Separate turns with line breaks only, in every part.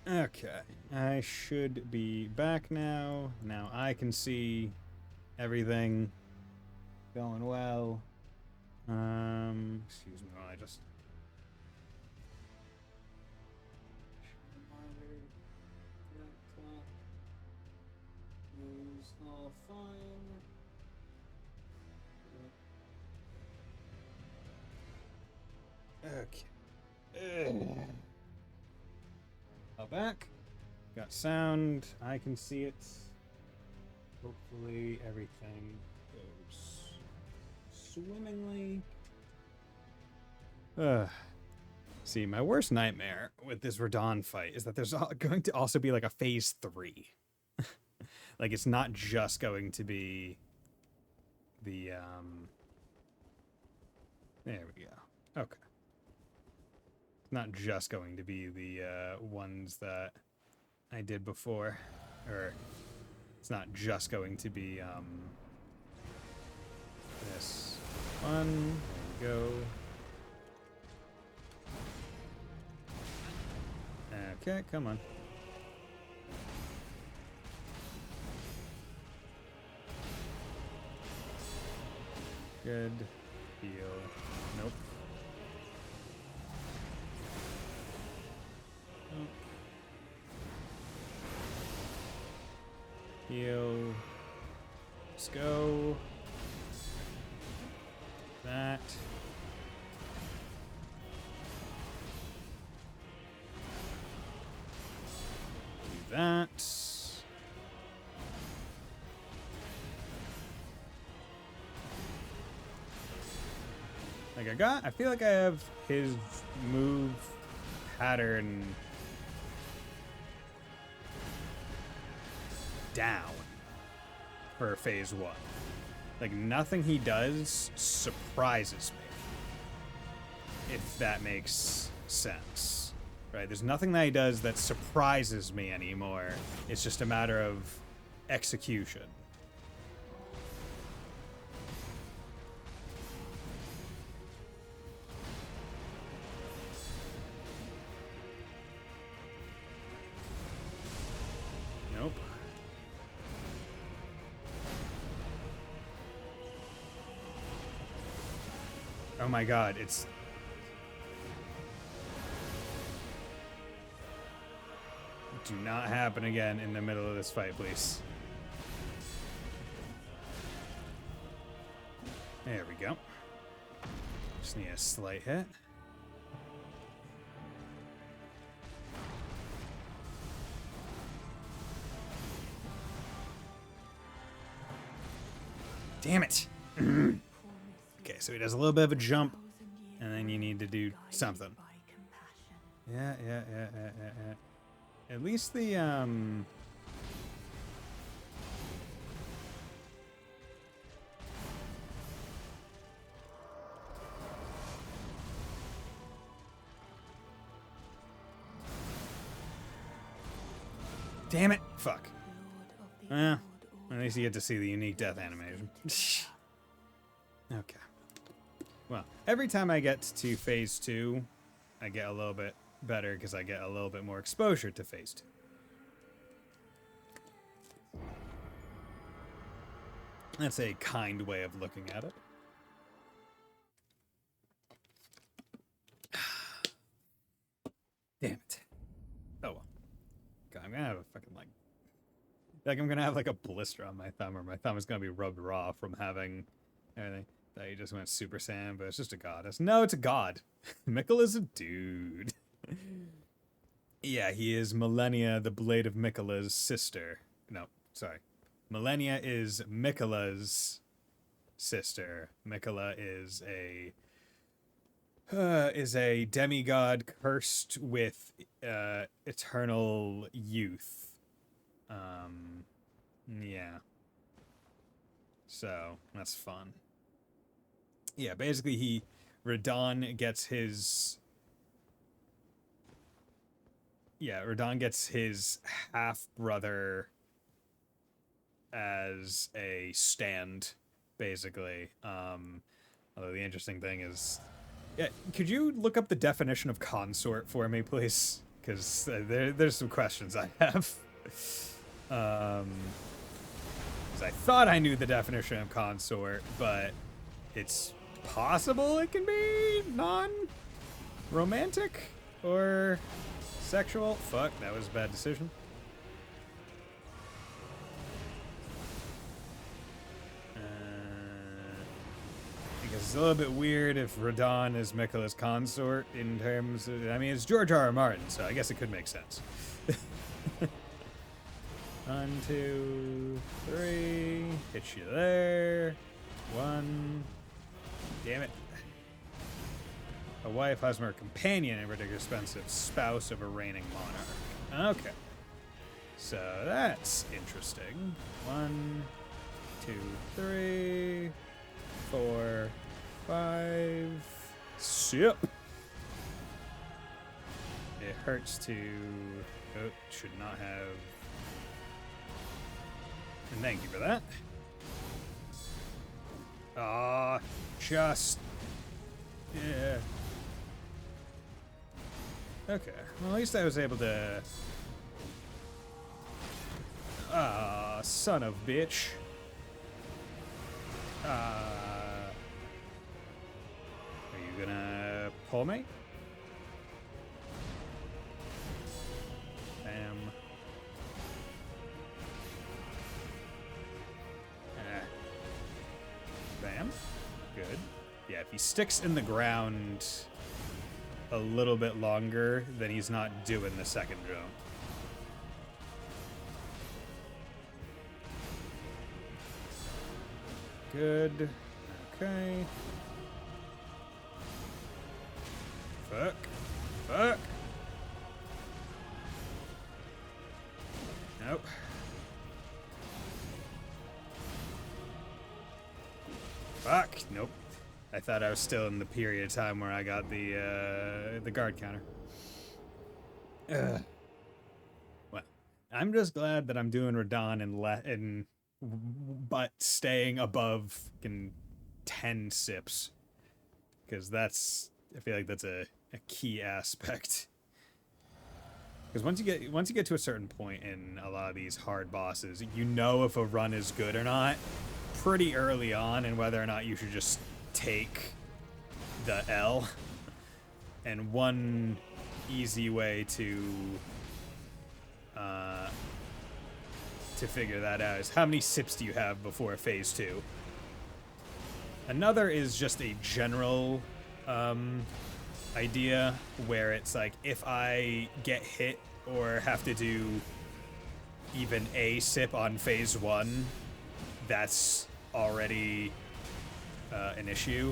Okay, I should be back now. Now I can see everything going well. Excuse me while I just. Is all fine. Okay. Back. Got sound. I can see it. Hopefully everything goes swimmingly. See, my worst nightmare with this Radon fight is that there's going to also be like a phase 3. Like it's not just going to be the there we go. Okay. It's not just going to be the ones that I did before, or it's not just going to be this one. There we go. Okay, come on. Good. Heal. Nope. Nope. Heal. Let's go. That. Do that. Like I feel like I have his move pattern down for phase 1. Like nothing he does surprises me, if that makes sense. Right? There's nothing that he does that surprises me anymore. It's just a matter of execution. Nope. Oh my god, it's... Do not happen again in the middle of this fight, please. There we go. Just need a slight hit. Damn it! Okay, so he does a little bit of a jump, and then you need to do something. Yeah. At least the, Damn it! Fuck. Well, at least you get to see the unique death animation. Okay. Well, every time I get to phase 2, I get a little bit better because I get a little bit more exposure to phase 2. That's a kind way of looking at it. Damn it. Oh well. God, I'm gonna have a fucking like I'm gonna have like a blister on my thumb, or my thumb is gonna be rubbed raw from having everything. That he just went Super Saiyan, but it's just a goddess. No, it's a god. Mikkel is a dude. Yeah, he is Millennia, the Blade of Mikkela's sister. No, sorry. Millennia is Mikkela's sister. Mikkela is a demigod cursed with eternal youth. Yeah. So that's fun. Yeah, basically Radon gets his half brother as a stand, basically. Although the interesting thing is, yeah, could you look up the definition of consort for me, please? because there's some questions I have. 'Cause I thought I knew the definition of consort, but it's possible it can be non-romantic or sexual. Fuck, that was a bad decision. Because it's a little bit weird if Radon is Miquella's consort in terms of, I mean, it's George R. R. Martin, so I guess it could make sense. 1, 2, 3. Hit you there. 1. Damn it. A wife, husband, or companion in particular expensive, spouse of a reigning monarch. Okay. So that's interesting. 1, 2, 3, 4, 5. Sip. It hurts to. Oh, should not have. And thank you for that. Just. Yeah. Okay. Well, at least I was able to. Son of bitch. Are you gonna pull me? Bam. Bam. Good. Yeah, if he sticks in the ground a little bit longer, then he's not doing the second jump. Good. Okay. Fuck. Fuck. Nope. Fuck. Nope. I thought I was still in the period of time where I got the guard counter. Well, I'm just glad that I'm doing Radon and but staying above 10 sips, because I feel like that's a key aspect. Because once you get to a certain point in a lot of these hard bosses, you know if a run is good or not pretty early on, and whether or not you should just take the L. And one easy way to figure that out is how many sips do you have before phase 2. Another is just a general idea where it's like, if I get hit or have to do even a sip on phase 1, that's already an issue.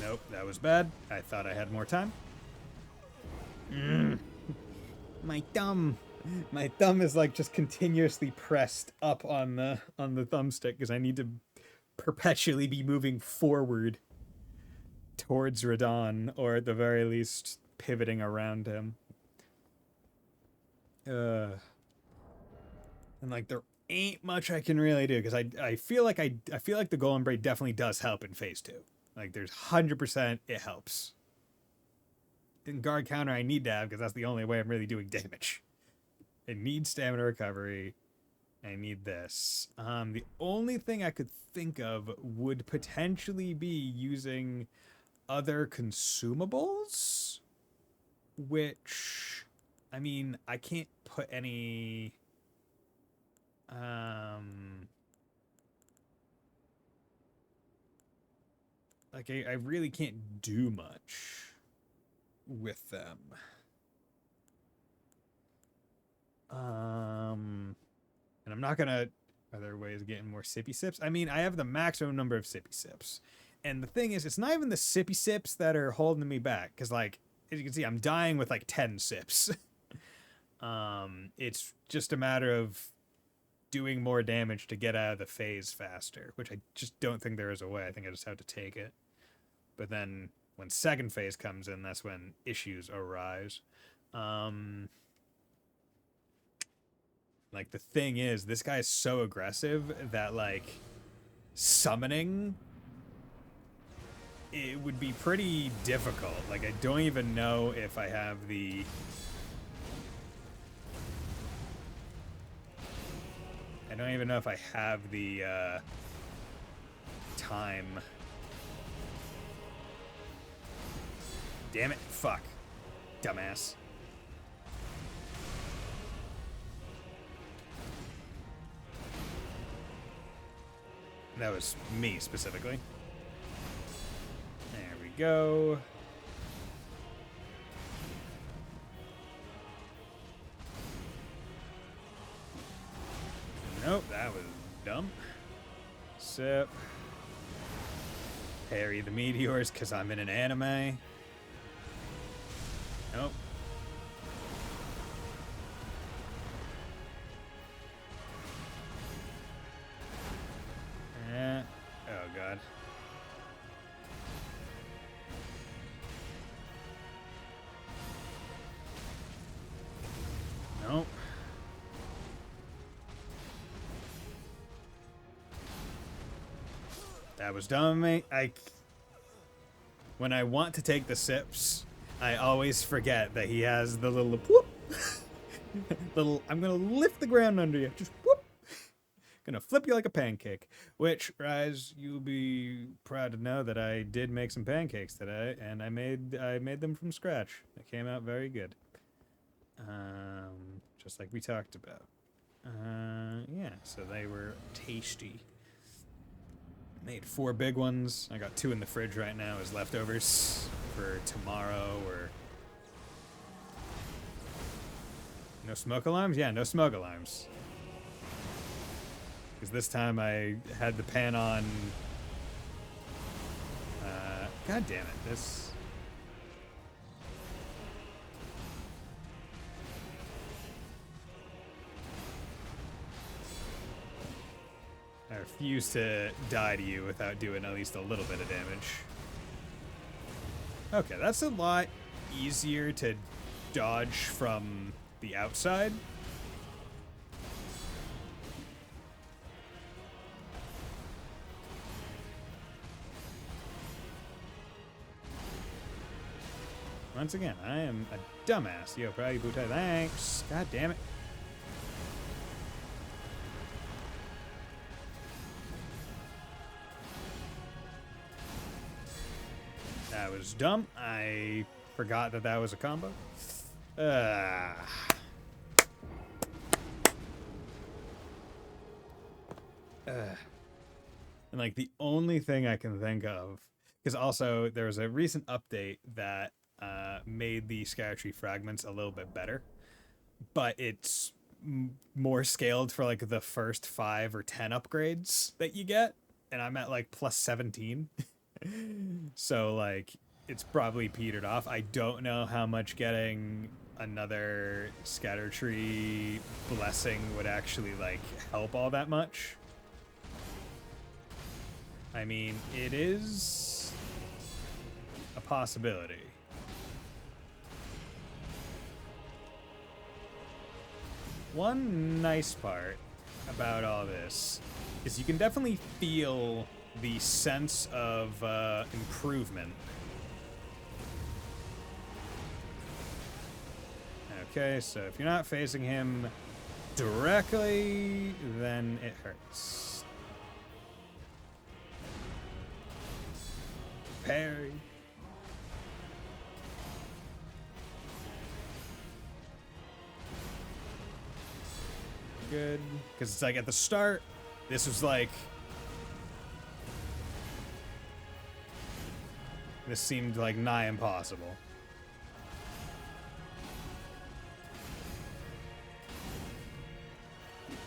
Nope, that was bad. I thought I had more time. My thumb. My thumb is like just continuously pressed up on the thumbstick because I need to perpetually be moving forward towards Radon, or at the very least pivoting around him. And like there ain't much I can really do, because I feel like I feel like the Golden Braid definitely does help in phase 2. Like there's 100% it helps. In guard counter I need to have, because that's the only way I'm really doing damage. I need stamina recovery. I need this. The only thing I could think of would potentially be using other consumables, which, I mean, I can't put any like I really can't do much with them. And I'm not gonna. Are there ways of getting more sippy sips? I mean, I have the maximum number of sippy sips, and the thing is, it's not even the sippy sips that are holding me back, because like, as you can see, I'm dying with like 10 sips. It's just a matter of doing more damage to get out of the phase faster, which I just don't think there is a way. I think I just have to take it. But then when second phase comes in, that's when issues arise. Like, the thing is, this guy is so aggressive that, like, summoning, it would be pretty difficult. Like, I don't even know if I have the... I don't even know if I have the time. Damn it. Fuck. Dumbass. That was me, specifically. There we go. Nope, that was dumb. Sip. Parry the meteors, because I'm in an anime. Nope. Oh, God. Nope. That was dumb, mate. When I want to take the sips, I always forget that he has the little whoop. Little, I'm gonna lift the ground under you. Just whoop. Gonna flip you like a pancake. Which, Rise, you'll be proud to know that I did make some pancakes today, and I made them from scratch. They came out very good. Just like we talked about. Yeah, so they were tasty. Made 4 big ones. I got 2 in the fridge right now as leftovers for tomorrow. Or no smoke alarms? Yeah, no smoke alarms. Because this time I had the pan on. God damn it! This. I refuse to die to you without doing at least a little bit of damage. Okay, that's a lot easier to dodge from the outside. Once again, I am a dumbass. Yo, probably Butai, thanks. God damn it. That was dumb. I forgot that that was a combo. And like the only thing I can think of, because also there was a recent update that made the Skytree fragments a little bit better, but it's more scaled for like the first 5 or 10 upgrades that you get, and I'm at like plus 17. So like it's probably petered off. I don't know how much getting another Scattertree blessing would actually like help all that much. I mean, it is a possibility. One nice part about all this is you can definitely feel the sense of improvement. Okay, so if you're not facing him directly, then it hurts. Parry. Good, because it's like at the start, this was like, this seemed like nigh impossible.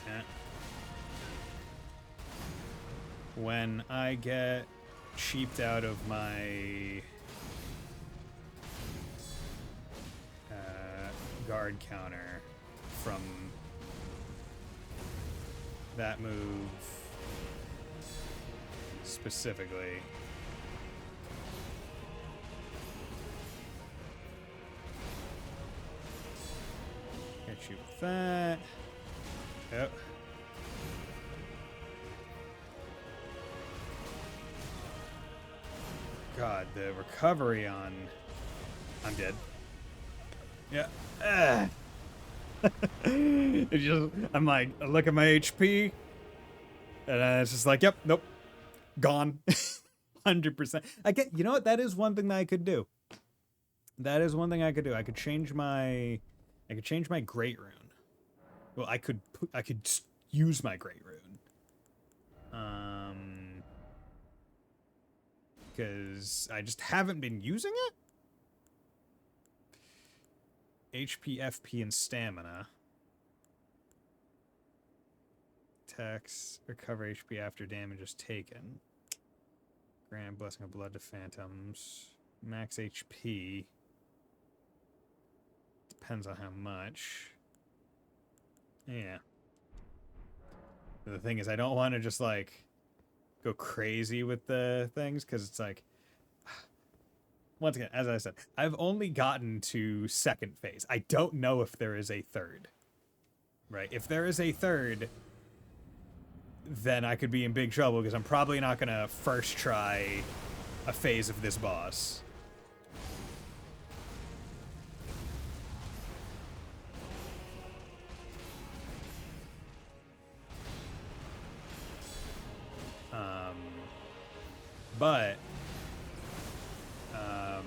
Yeah. When I get cheaped out of my guard counter from that move specifically, hit you with that. Yep. God, the recovery on... I'm dead. Yeah. Ah. It's just, I'm like, I look at my HP, and it's just like, yep, nope, gone. 100%. I get, you know what? That is one thing that I could do. That is one thing I could do. I could change my great rune. Well, I could use my great rune. Because I just haven't been using it. HP, FP, and stamina. Attacks, recover HP after damage is taken. Grant blessing of blood to phantoms. Max HP. Depends on how much. Yeah. But the thing is, I don't want to just like go crazy with the things because it's like, once again, as I said, I've only gotten to second phase. I don't know if there is a third. Right? If there is a third, then I could be in big trouble because I'm probably not going to first try a phase of this boss. But yeah.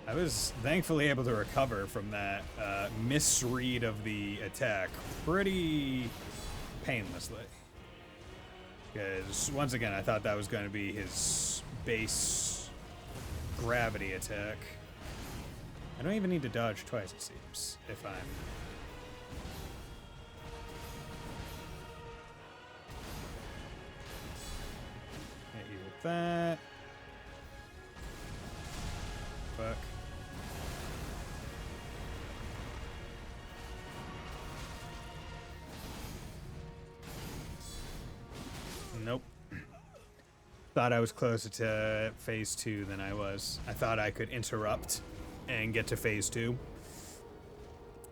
I was thankfully able to recover from that misread of the attack pretty painlessly. Because once again, I thought that was going to be his base gravity attack. I don't even need to dodge twice, it seems, if I'm... Hit you with that. Fuck. Nope. Thought I was closer to phase 2 than I was. I thought I could interrupt and get to phase 2.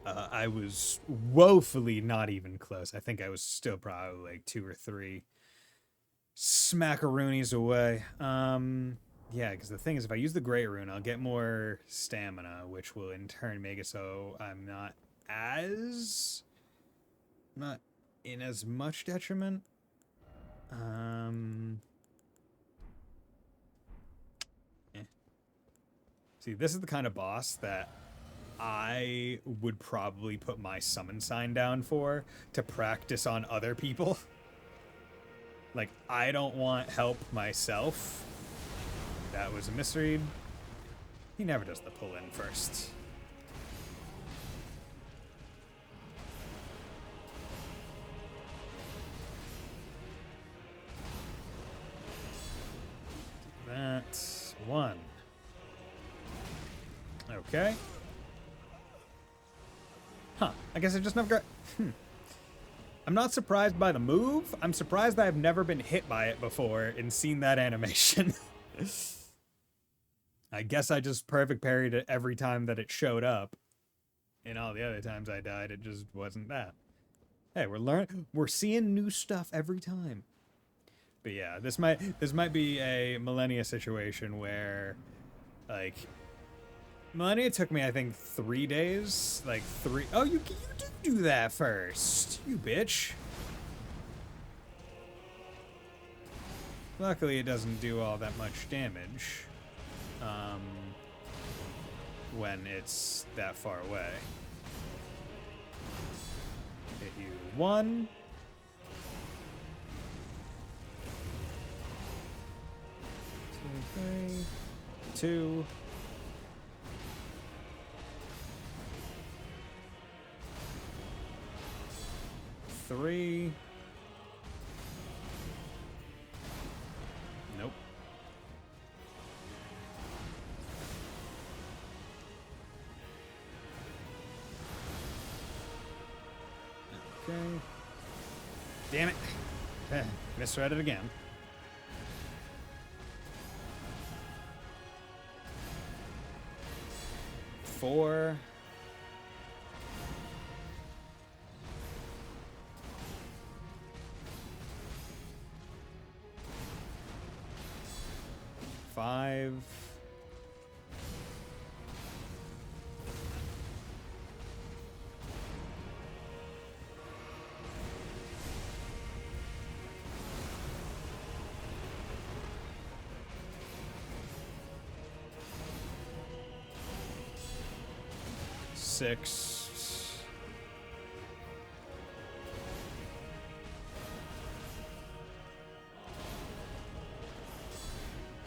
I was woefully not even close. I think I was still probably like 2 or 3 smackaroonies away. Yeah, because the thing is, if I use the Great Rune, I'll get more stamina, which will in turn make it so I'm not in as much detriment. See, this is the kind of boss that I would probably put my summon sign down for to practice on other people. Like, I don't want help myself. That was a misread. He never does the pull in first. That's 1. Okay. Huh. I guess I just never got... I'm not surprised by the move. I'm surprised that I've never been hit by it before and seen that animation. I guess I just perfect parried it every time that it showed up. And all the other times I died, it just wasn't that. Hey, we're seeing new stuff every time. But yeah, this might be a Millennia situation where, like, Millennia took me, I think, 3 days. Like, 3... Oh, you do that first. You bitch. Luckily, it doesn't do all that much damage. When it's that far away. Hit you 1. 2, 3. 2. 3. Nope. Okay. Damn it. Misread it again. Four. 5. Six.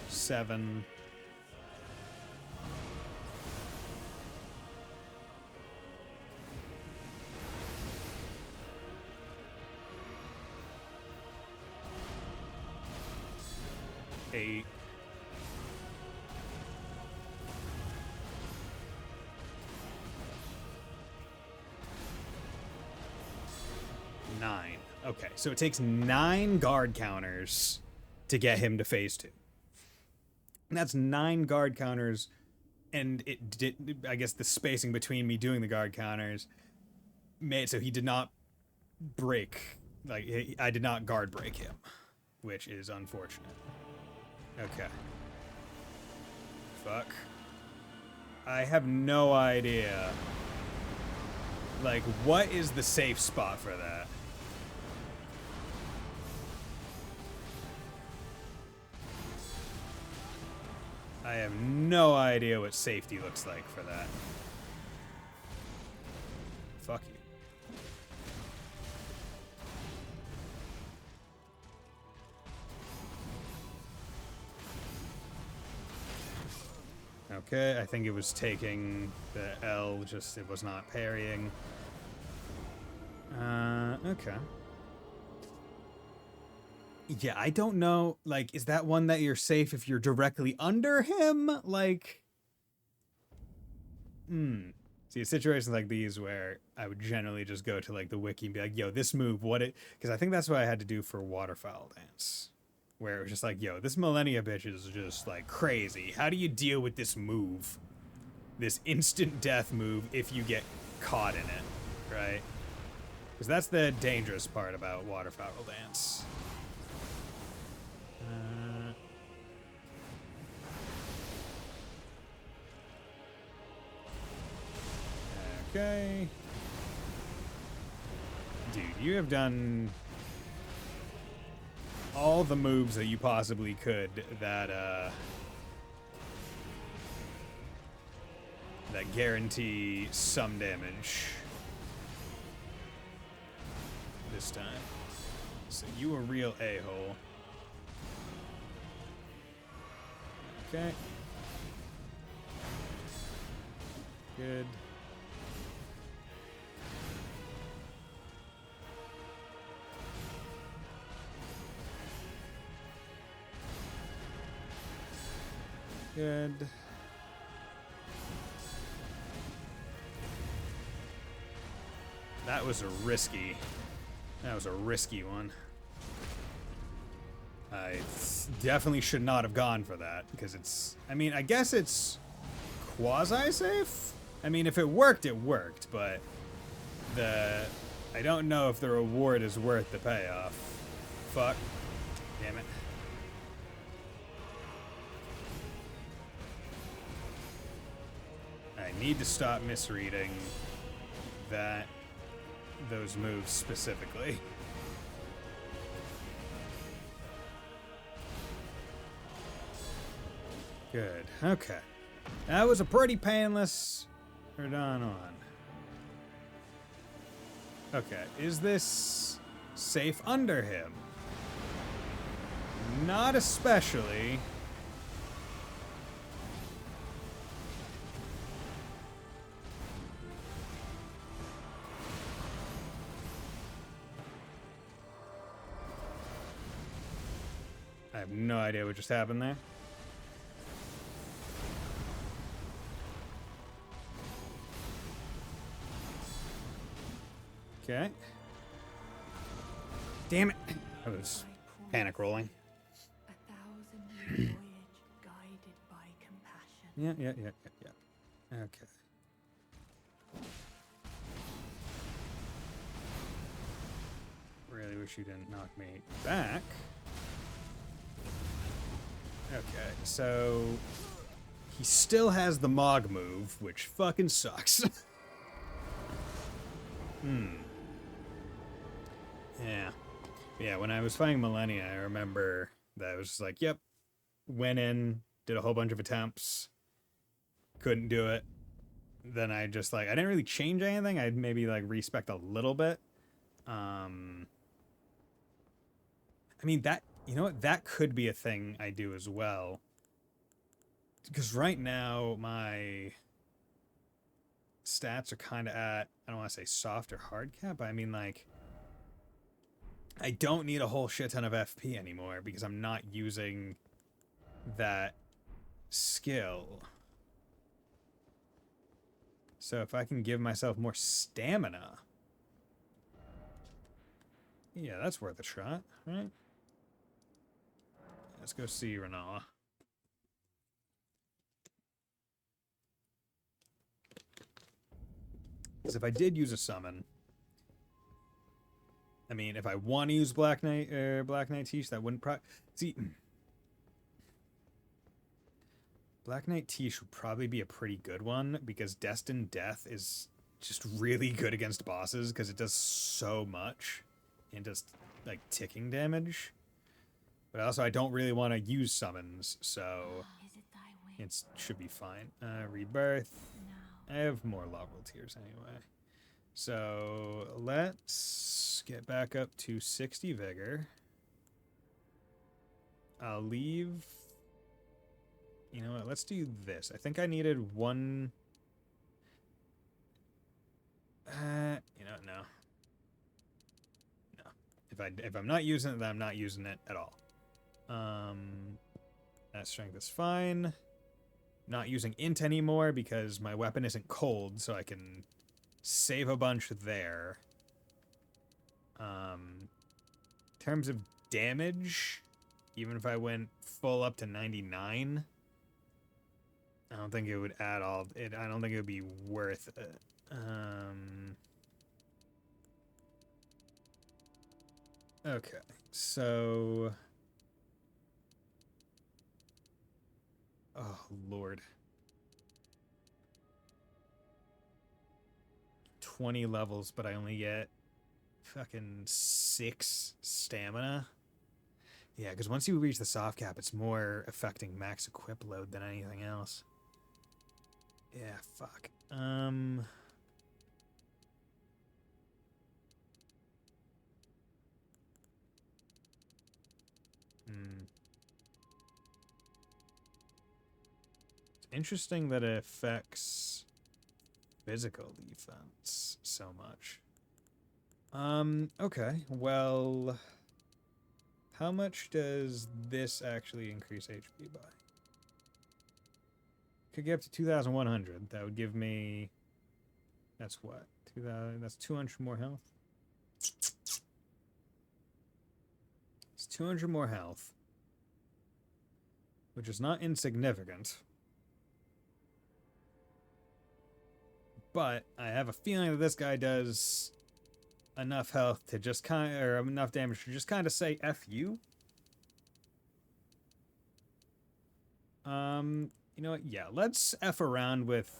7. 8. 9. Okay, so it takes 9 guard counters to get him to phase 2. And that's 9 guard counters, and it did. I guess the spacing between me doing the guard counters made so he did not break. Like, I did not guard break him, which is unfortunate. Okay. Fuck. I have no idea. Like, what is the safe spot for that? I have no idea what safety looks like for that. Fuck you. Okay, I think it was taking the L, just it was not parrying. Okay. Yeah, I don't know. Like, is that one that you're safe if you're directly under him? Like, See, situations like these where I would generally just go to, like, the wiki and be like, yo, this move, what it... Because I think that's what I had to do for Waterfowl Dance. Where it was just like, yo, this Millennia bitch is just, like, crazy. How do you deal with this move? This instant death move if you get caught in it, right? Because that's the dangerous part about Waterfowl Dance. Okay. Dude, you have done all the moves that you possibly could that guarantee some damage this time. So you a real a-hole. Okay. Good. Good. That was a risky one. I definitely should not have gone for that, because it's... I mean, I guess it's quasi-safe? I mean, if it worked, it worked, but I don't know if the reward is worth the payoff. Fuck. Damn it. I need to stop misreading those moves specifically. Good. Okay. That was a pretty painless Radon on. Okay. Is this safe under him? Not especially. I have no idea what just happened there. Okay. Damn it. I was panic rolling. Yeah. Okay. Really wish you didn't knock me back. Okay, so he still has the Mog move, which fucking sucks. Yeah. Yeah, when I was fighting Millennia, I remember that I was just like, yep, went in, did a whole bunch of attempts, couldn't do it. Then I just like, I didn't really change anything. I'd maybe like respec a little bit. I mean, that, you know what? That could be a thing I do as well. Because right now, my stats are kind of at, I don't want to say soft or hard cap, but I mean, like, I don't need a whole shit ton of FP anymore because I'm not using that skill. So if I can give myself more stamina, yeah, that's worth a shot, right? Let's go see Renala. Because if I did use a summon, I mean, if I want to use Black Knight Tish, that wouldn't see. Black Knight Tish would probably be a pretty good one because Destined Death is just really good against bosses because it does so much and just like ticking damage. But also, I don't really want to use summons, so it should be fine. Rebirth. I have more Laurel Tears anyway. So let's get back up to 60 Vigor. I'll leave. You know what? Let's do this. I think I needed one. You know, no. If I'm not using it, then I'm not using it at all. That strength is fine. Not using int anymore because my weapon isn't cold, so I can save a bunch there. In terms of damage, even if I went full up to 99, I don't think it would add all it. I don't think it would be worth it. Okay, so. Oh, Lord. 20 levels, but I only get fucking 6 stamina. Yeah, because once you reach the soft cap, it's more affecting max equip load than anything else. Yeah, fuck. It's interesting that it affects physical defense so much. Okay, well, how much does this actually increase HP by? Could get up to 2,100. That would give me, that's what? 2,000, that's 200 more health. It's 200 more health, which is not insignificant. But I have a feeling that this guy does enough health to just kind of, or enough damage to just kind of say F you. You know what? Yeah, let's F around with.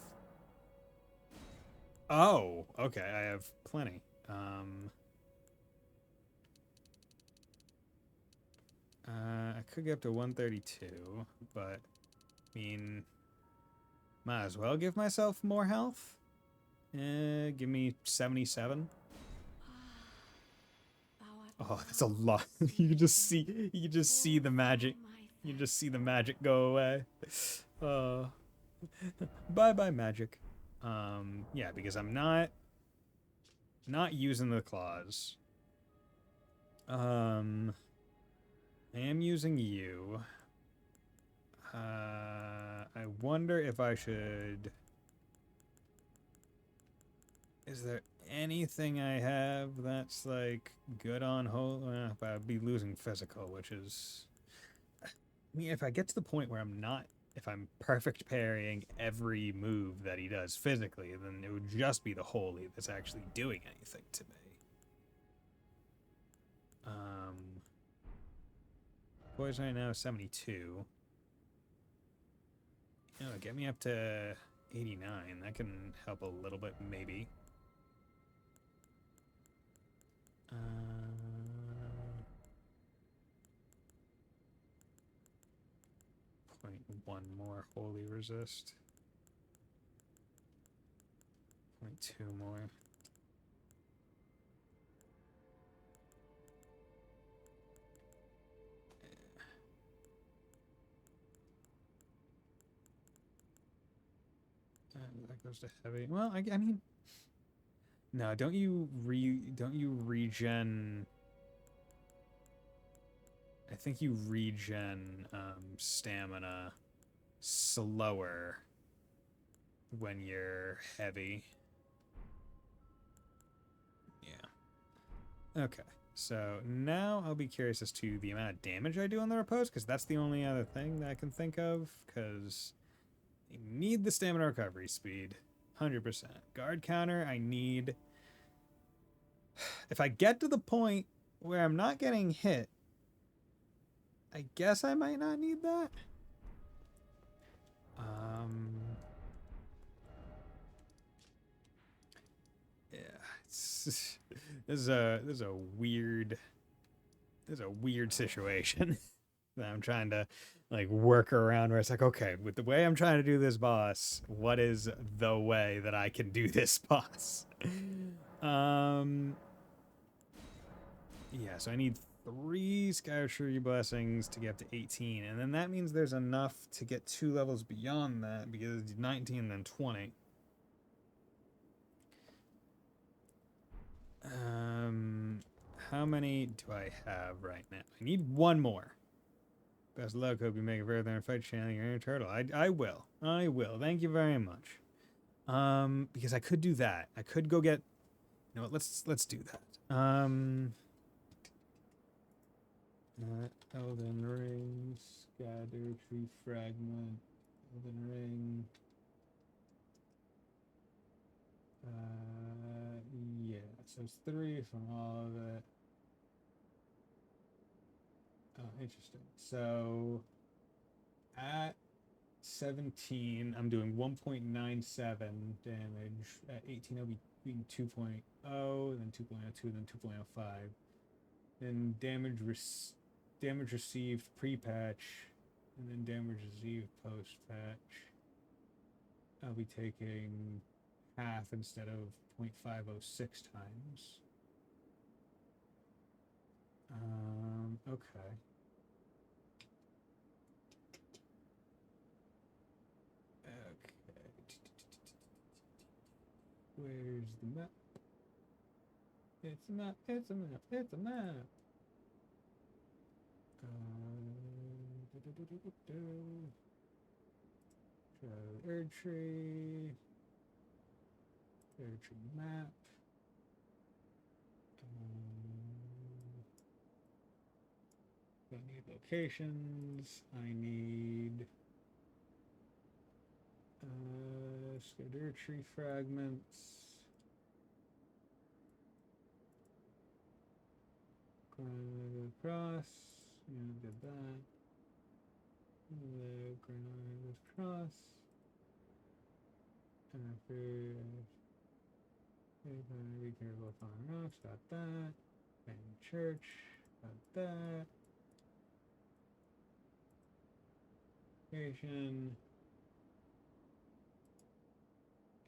Oh, okay. I have plenty. I could get up to 132, but I mean, might as well give myself more health. Give me 77. Oh, that's a lot. You can just see the magic. You just see the magic go away. Bye magic. Yeah, because I'm not using the claws. I am using you. I wonder if I should. Is there anything I have that's like good on hold? But I'd be losing physical, which is. I mean, if I get to the point where if I'm perfect parrying every move that he does physically, then it would just be the holy that's actually doing anything to me. Poison right now is 72. Oh, get me up to 89. That can help a little bit, maybe. 0.1 more holy resist. 0.2 more. That goes to heavy. Well, I mean, no. Don't you regen? I think you regen stamina slower when you're heavy. Yeah. Okay. So now I'll be curious as to the amount of damage I do on the repose, because that's the only other thing that I can think of, because I need the stamina recovery speed. 100%. Guard counter, I need... If I get to the point where I'm not getting hit, I guess I might not need that. Yeah, it's, this is a weird situation that I'm trying to like work around, where it's like, okay, with the way I'm trying to do this boss, what is the way that I can do this boss? Yeah, so I need 3 Skytree blessings to get up to 18, and then that means there's enough to get 2 levels beyond that, because it's 19 and then 20. How many do I have right now? I need 1 more. Best of luck. Hope you make it further in a fight channeling your inner turtle. I will. I will. Thank you very much. Because I could do that. I could go get... You know what? Let's do that. Elden Ring, Scatter Tree Fragment, Elden Ring. Yeah, so it's 3 from all of it. Oh, interesting. So at 17, I'm doing 1.97 damage. At 18, I'll be being 2.0, then 2.02, then 2.05. Then damage received pre-patch, and then damage received post-patch. I'll be taking half instead of 0.506 times. Okay. Where's the map? It's a map, it's a map, it's a map. Erd tree map. I need locations. I need Erd tree fragments. Across. Yeah, did that. The granite cross. And after be careful falling rocks, got that. And church, got that. Station.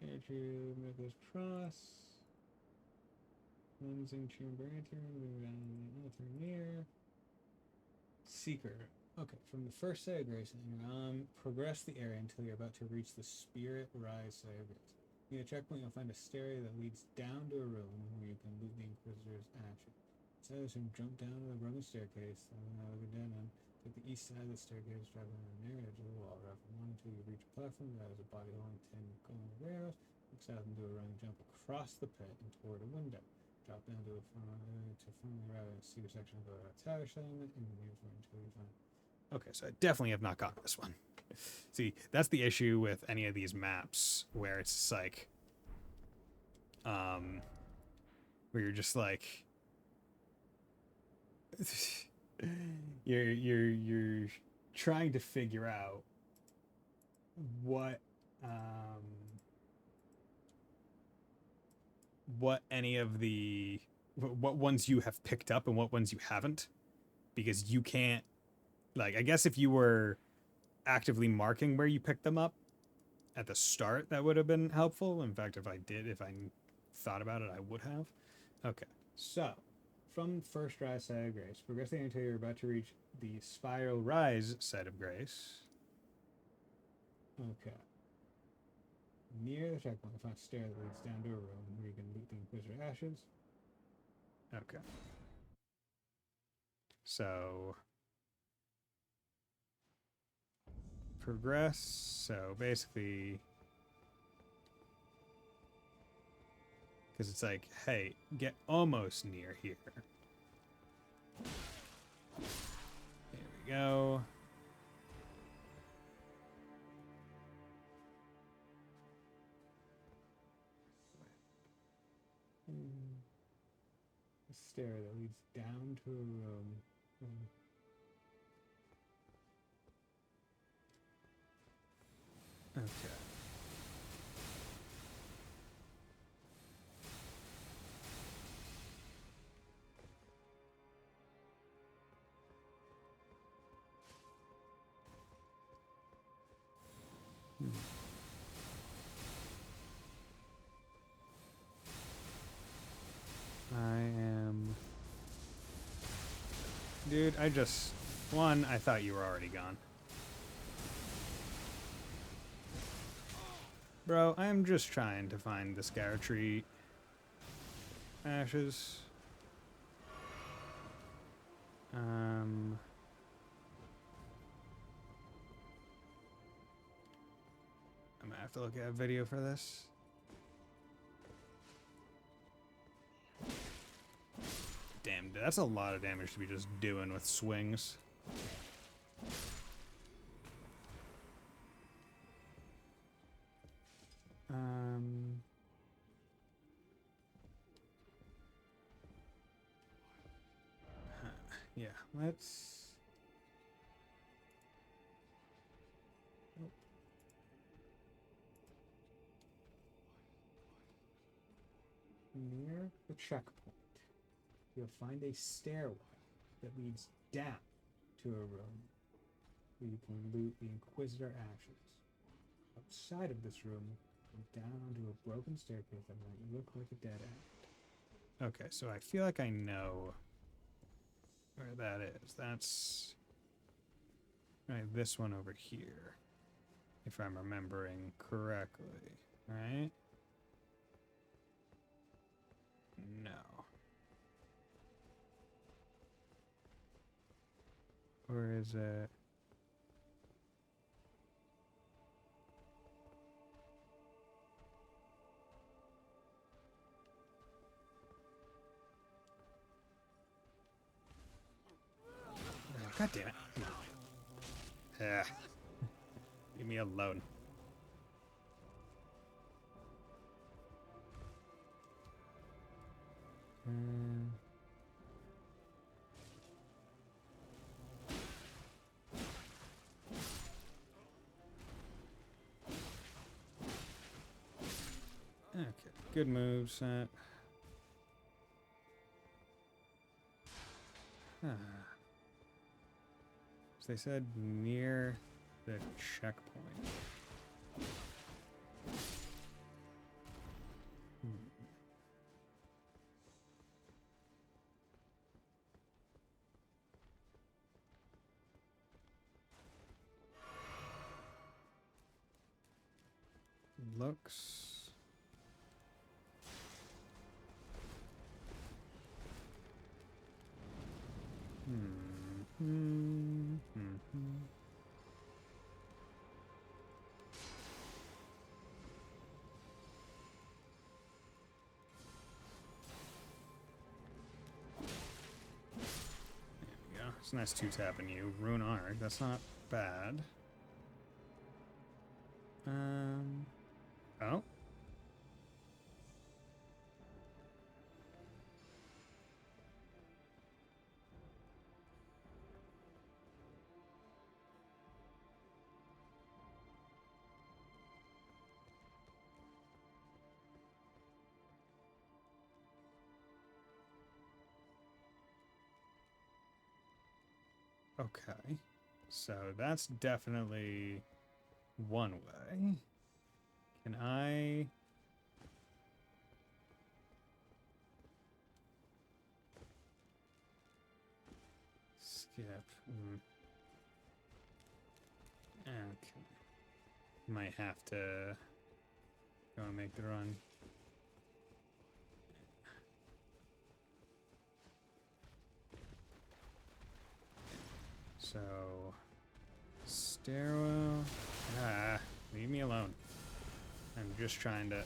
Get you Nicholas Cross. Cleansing chamber enter, move down the altar near. Seeker. Okay, from the first site of grace, progress the area until you're about to reach the Spirit Rise site of grace. Near a checkpoint, you'll find a stairway that leads down to a room where you can loot the Inquisitor's action. Sailors can jump down to the Roman staircase, take the east side of the staircase, drive on the narrow edge of the wall, drive from one until you reach a platform that has a body holding 10 golden rails. Look south and do a running jump across the pit and toward a window. Drop down to firmly rather secret section of the tower settlement and move until you find. Okay, so I definitely have not gotten this one. See, that's the issue with any of these maps where it's like, where you're just like, you're trying to figure out what what any of the what ones you have picked up and what ones you haven't, because you can't, like, I guess if you were actively marking where you picked them up at the start, that would have been helpful. In fact, if I thought about it, I would have. Okay, so from first rise side of grace, progressing until you're about to reach the spiral rise side of grace. Okay. Near the checkpoint, find a stair that leads down to a room where you can loot the Inquisitor ashes. Okay. So progress. So basically, because it's like, hey, get almost near here. There we go. A stair that leads down to a room. Okay. I am... Dude, I thought you were already gone. Bro, I am just trying to find the Scaretree ashes. I'm gonna have to look at a video for this. Damn, that's a lot of damage to be just doing with swings. Yeah, let's... Oh. Near the checkpoint, you'll find a stairway that leads down to a room where you can loot the Inquisitor ashes. Outside of this room, go down onto a broken staircase that might look like a dead end. Okay, so I feel like I know where that is. That's right, this one over here, if I'm remembering correctly, right? No. Or is it? God damn it. Yeah. Leave me alone. Okay, good move set. So they said near the checkpoint. Looks... It's nice two-tapping you. Rune Arc, that's not bad. Oh. Okay. So that's definitely one way. Can I... skip? Okay. Might have to go and make the run. So, stairwell. Ah, leave me alone. I'm just trying to.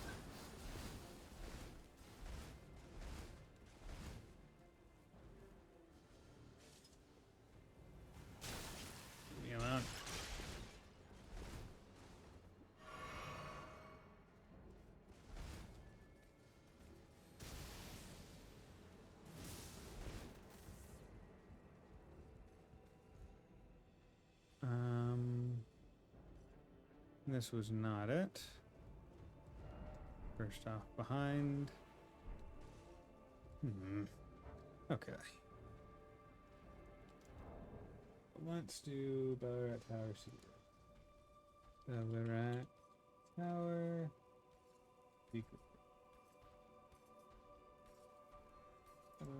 Leave me alone. This was not it. First off, behind. Okay. Let's do Ballarat Tower Secret. Ballarat Tower Secret. Okay,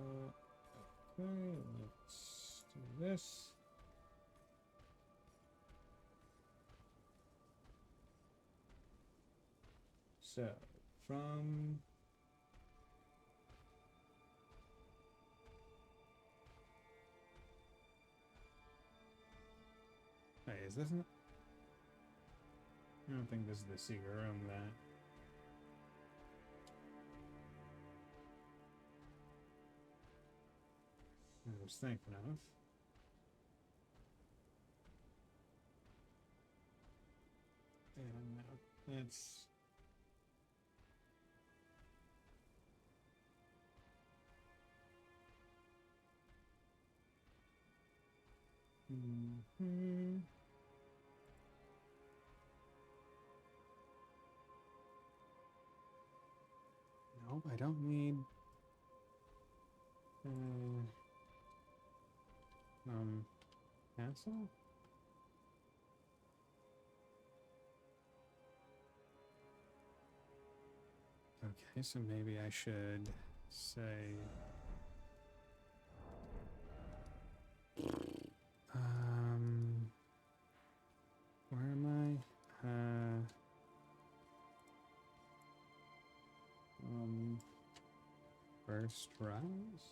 let's do this. So, from... Wait, is this not... I don't think this is the secret room that... I was thinking of. And now it's... Nope, I don't need... castle? Okay, so maybe I should say... where am I? First rise?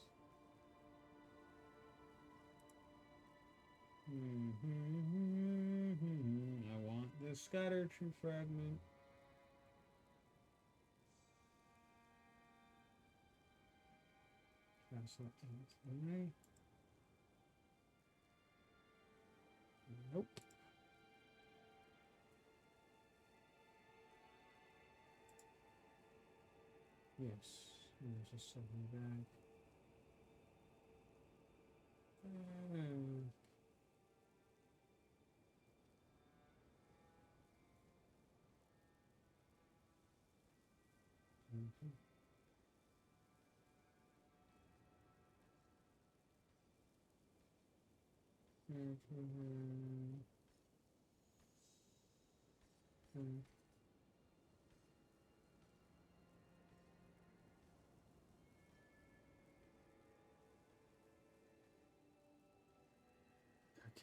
I want the scatter tree fragment. Castle Anthony. Nope. Yes. Just something back.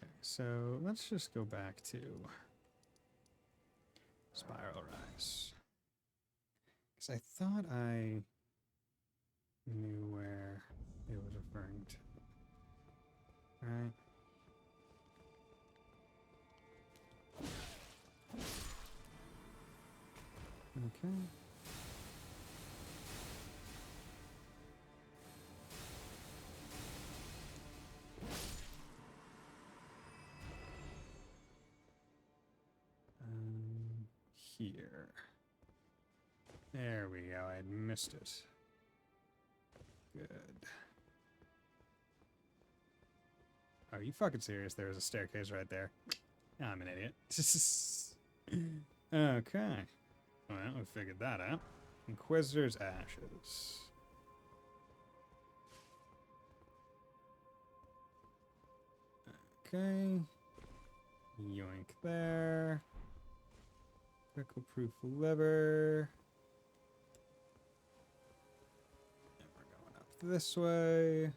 Okay, so let's just go back to Spiral Rise. Because I thought I knew where it was referring to. Right? Okay. Here. There we go. I missed it. Good. Are you fucking serious? There was a staircase right there. I'm an idiot. Okay. Well, we figured that out. Inquisitor's Ashes. Okay. Yoink there. Critical proof lever. And we're going up this way.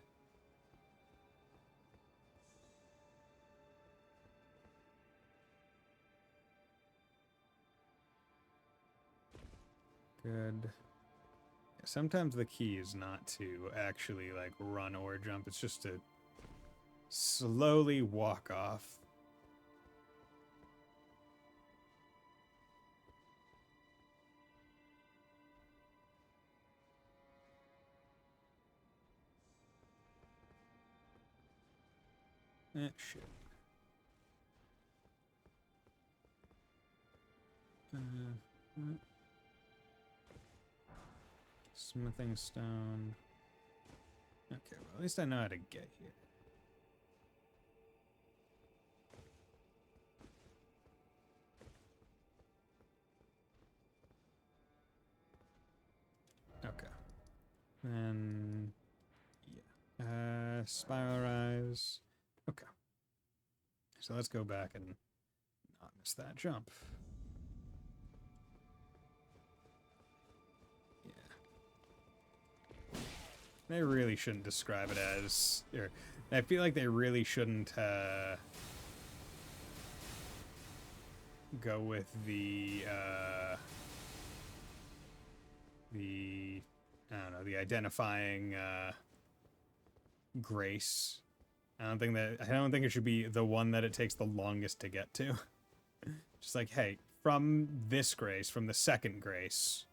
Good. Sometimes the key is not to actually like run or jump, it's just to slowly walk off. Shit. Smithing stone. Okay, well, at least I know how to get here. Okay. Then, yeah. Spiral rise. Okay. So let's go back and not miss that jump. They really shouldn't describe it as... Or, I feel like they really shouldn't go with the I don't know, the identifying grace. I don't think it should be the one that it takes the longest to get to. Just like, hey, from this grace, from the second grace,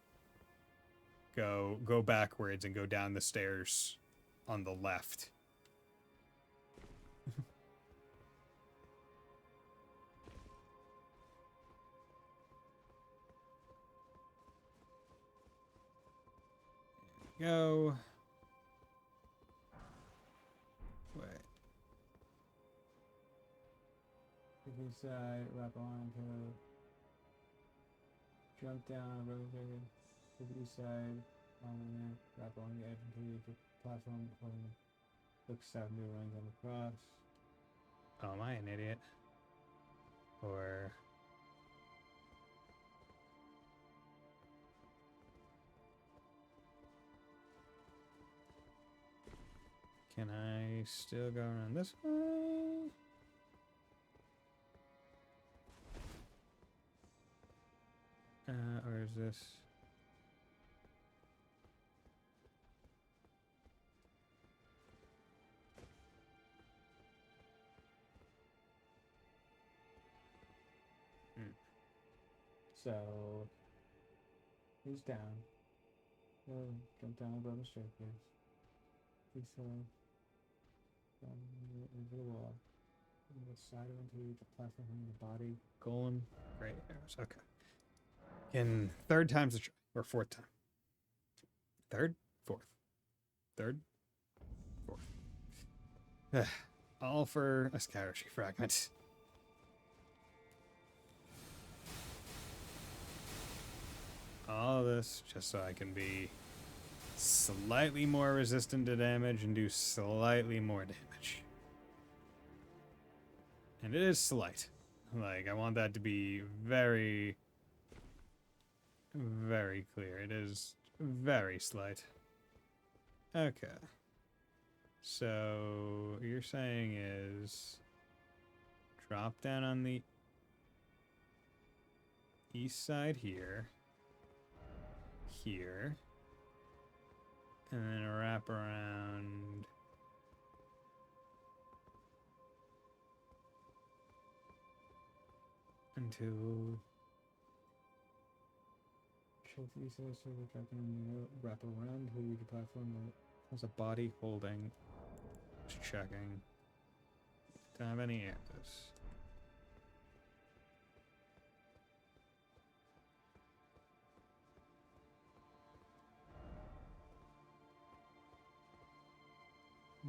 go backwards and go down the stairs on the left. There we go. Wait. This side, wrap on to jump down, rotate to the east side, wrap along the edge until you reach a platform, look south new lines on the cross. Oh, am I an idiot? Or... Can I still go around this way? Or is this... So, he's down. Jump down above the staircase. He's into the wall. On the side of into the platform on the body. Golem. Great arrows. Okay. In third time's the try. Or fourth time. Third? Fourth. Third? Fourth. All for a Skyroshi fragment. All this just so I can be slightly more resistant to damage and do slightly more damage. And it is slight. Like, I want that to be very, very clear. It is very slight. Okay. So, what you're saying is drop down on the east side here. Here. And then wrap around until wrap around until you reach a platform that has a body holding. Just checking. Don't have any arrows.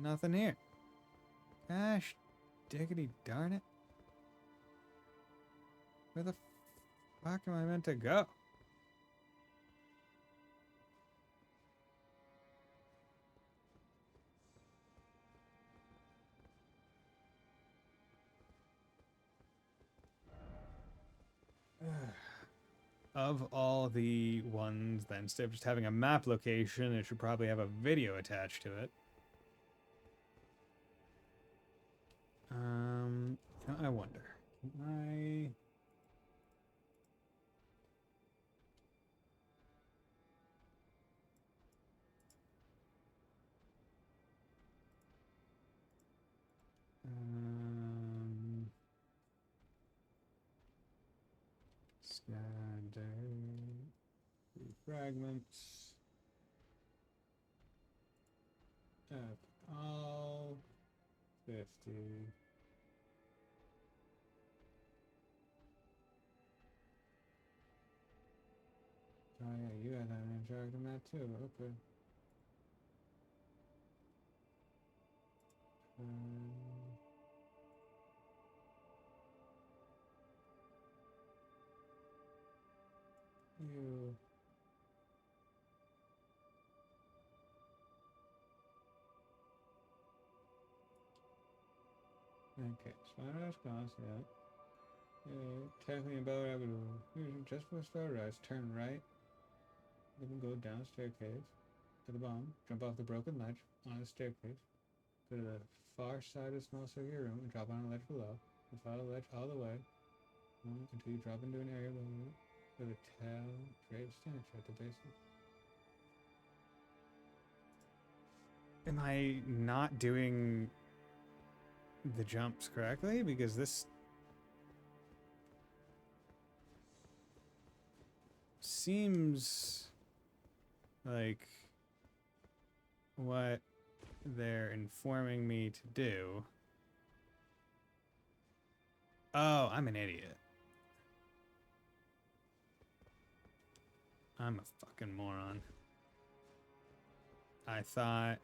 Nothing here. Gosh, diggity darn it. Where the fuck am I meant to go? of all the ones, then instead of just having a map location, it should probably have a video attached to it. I wonder. I scatter fragments. Up all 50. Oh yeah, you had that interactive map too. Okay. You. Okay, spider cost, yeah. Tackling about just before sunrise, turn right, then go down staircase to the bottom, jump off the broken ledge on the staircase, go to the far side of the small circular room and drop on a ledge below, and follow the ledge all the way until you drop into an area with a tail draped statue at the base of. Am I not doing the jumps correctly? Because this seems like what they're informing me to do. Oh, I'm an idiot. I'm a fucking moron. I thought...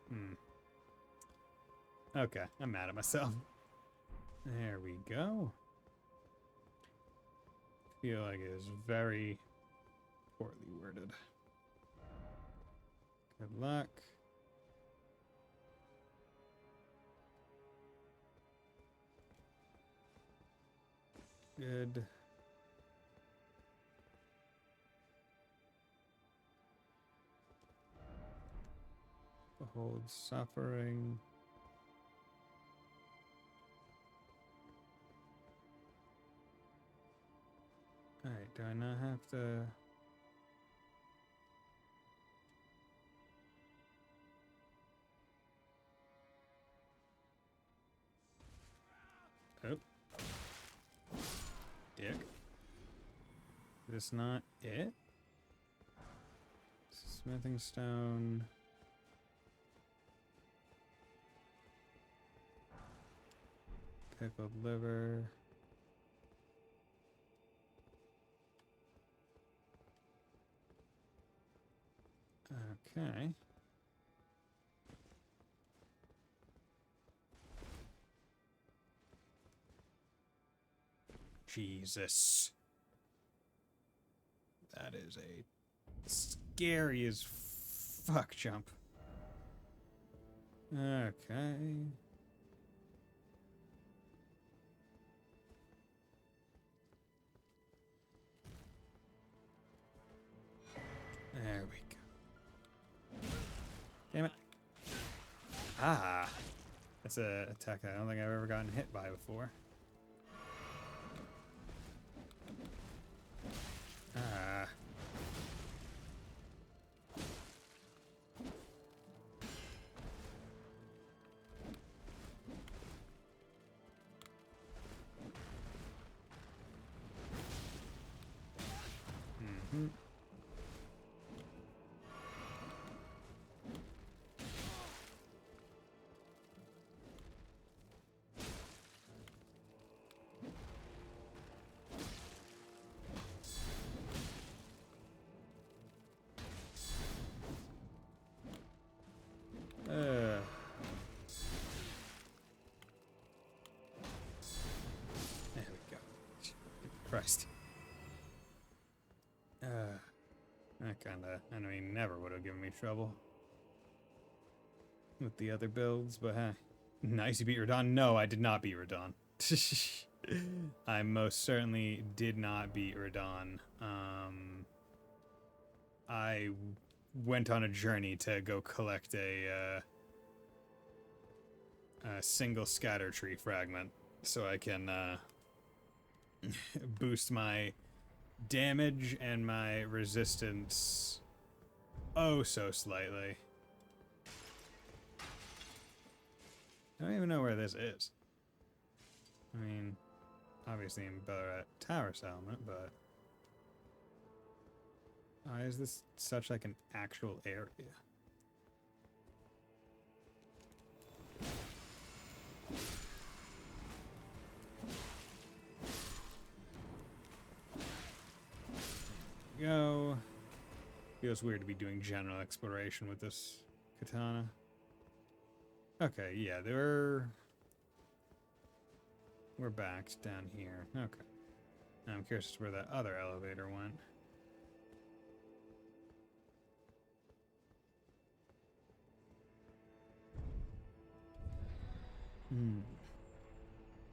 Okay, I'm mad at myself. There we go. Feel like it is very poorly worded. Good luck. Good. Behold suffering. Alright, do I not have to... Oh. Dick. Is this not it? Smithing stone. Pickled liver. Okay. Jesus. That is a scary as fuck jump. Okay. There we go. Damn it. Ah. That's a attack I don't think I've ever gotten hit by before. Ah. Mm-hmm. There we go. Christ. That kinda, I mean, never would have given me trouble with the other builds, but hey. Nice, you beat Radon? No, I did not beat Radon. I most certainly did not beat Radon. I went on a journey to go collect a single scatter tree fragment so I can boost my damage and my resistance oh so slightly. I don't even know where this is. I mean, obviously in Ballarat Tower Settlement, but why is this such like an actual area? Go. Feels weird to be doing general exploration with this katana. Okay, yeah, we're back down here. Okay. Now I'm curious as to where that other elevator went.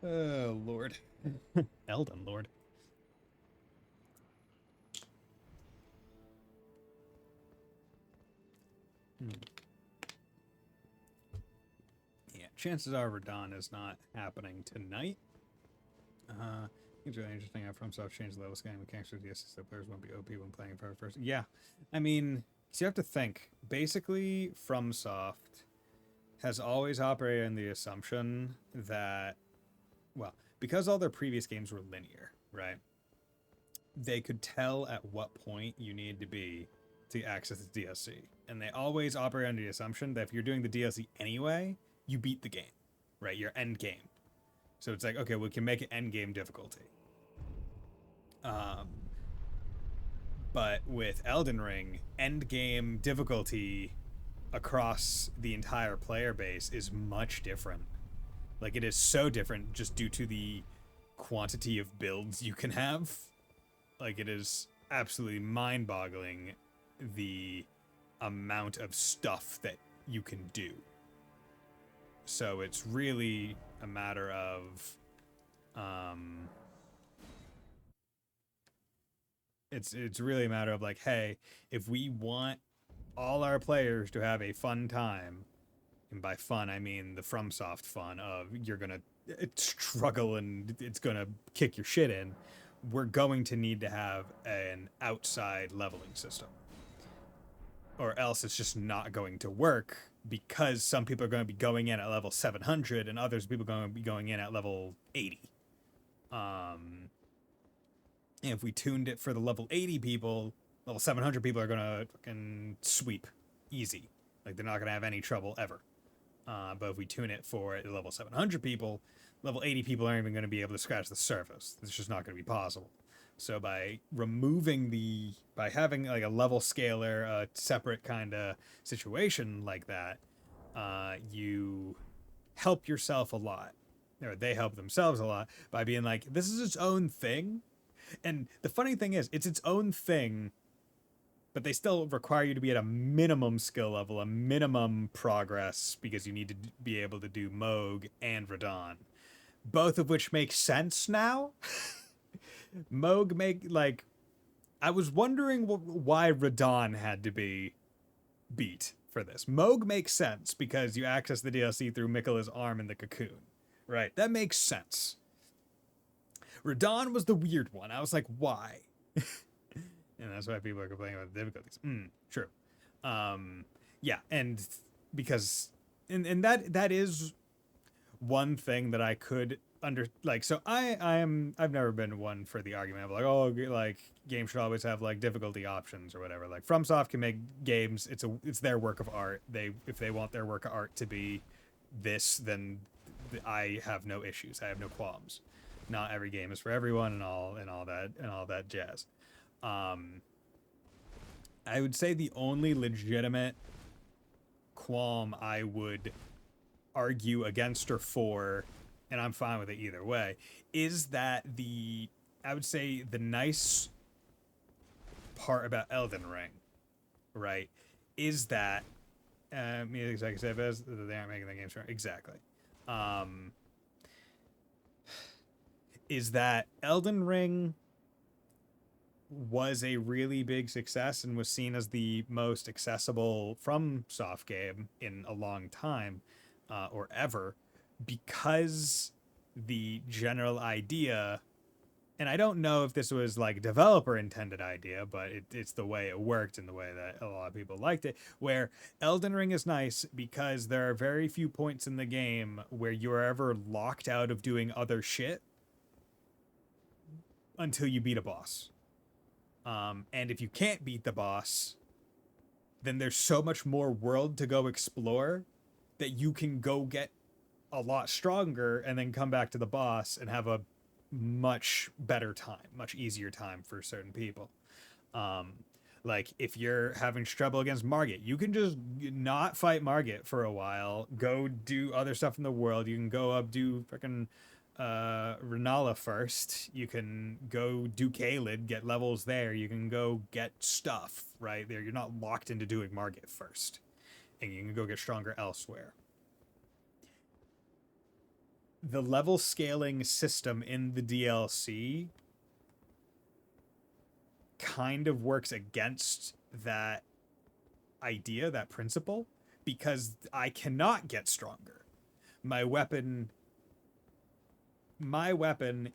Oh, Lord. Elden, Lord. Yeah, chances are Radon is not happening tonight. It's really interesting how FromSoft changed the level scanning mechanics for DSS so players won't be OP when playing for first. Yeah, I mean, so you have to think. Basically, FromSoft has always operated on the assumption that, well, because all their previous games were linear, right? They could tell at what point you need to be to access the DLC. And they always operate under the assumption that if you're doing the DLC anyway, you beat the game, right? Your end game. So it's like, okay, we can make it end game difficulty. But with Elden Ring, end game difficulty across the entire player base is much different. Like, it is so different just due to the quantity of builds you can have. Like, it is absolutely mind-boggling the amount of stuff that you can do. So it's really a matter of it's really a matter of like, hey, if we want all our players to have a fun time, and by fun I mean the FromSoft fun of you're gonna struggle and it's gonna kick your shit in, we're going to need to have an outside leveling system, or else it's just not going to work, because some people are going to be going in at level 700 and others people are going to be going in at level 80. And if we tuned it for the level 80 people, level 700 people are going to fucking sweep easy. Like, they're not going to have any trouble ever. But if we tune it for the level 700 people, level 80 people aren't even going to be able to scratch the surface. It's just not going to be possible. So by having like a level scaler, a separate kind of situation like that, you help yourself a lot, or they help themselves a lot by being like, this is its own thing. And the funny thing is, it's its own thing, but they still require you to be at a minimum skill level, a minimum progress, because you need to be able to do Moog and Radon, both of which make sense now. Moog like, I was wondering why Radon had to be beat for this. Moog makes sense because you access the DLC through Miquella's arm in the cocoon, right? That makes sense. Radon was the weird one. I was like, why? And that's why people are complaining about the difficulties. True. Yeah, and because and that is one thing that I could so I've never been one for the argument of like, oh, like games should always have like difficulty options or whatever. Like, FromSoft can make games, it's their work of art. If they want their work of art to be this, then I have no issues. I have no qualms. Not every game is for everyone and all that jazz. I would say the only legitimate qualm I would argue against or for, and I'm fine with it either way, is that I would say the nice part about Elden Ring, right, is that like I said, they aren't making the games for exactly. is that Elden Ring was a really big success and was seen as the most accessible from soft game in a long time, or ever, because the general idea, and I don't know if this was like developer intended idea, but it's the way it worked and the way that a lot of people liked it, where Elden Ring is nice because there are very few points in the game where you're ever locked out of doing other shit until you beat a boss. And if you can't beat the boss, then there's so much more world to go explore that you can go get a lot stronger and then come back to the boss and have a much better time, much easier time for certain people. Um, like if you're having trouble against Margit, you can just not fight Margit for a while, go do other stuff in the world. You can go up, do freaking Renala first. You can go do Caelid, get levels there. You can go get stuff right there. You're not locked into doing Margit first, and you can go get stronger elsewhere. The level scaling system in the DLC kind of works against that idea, that principle, because I cannot get stronger. My weapon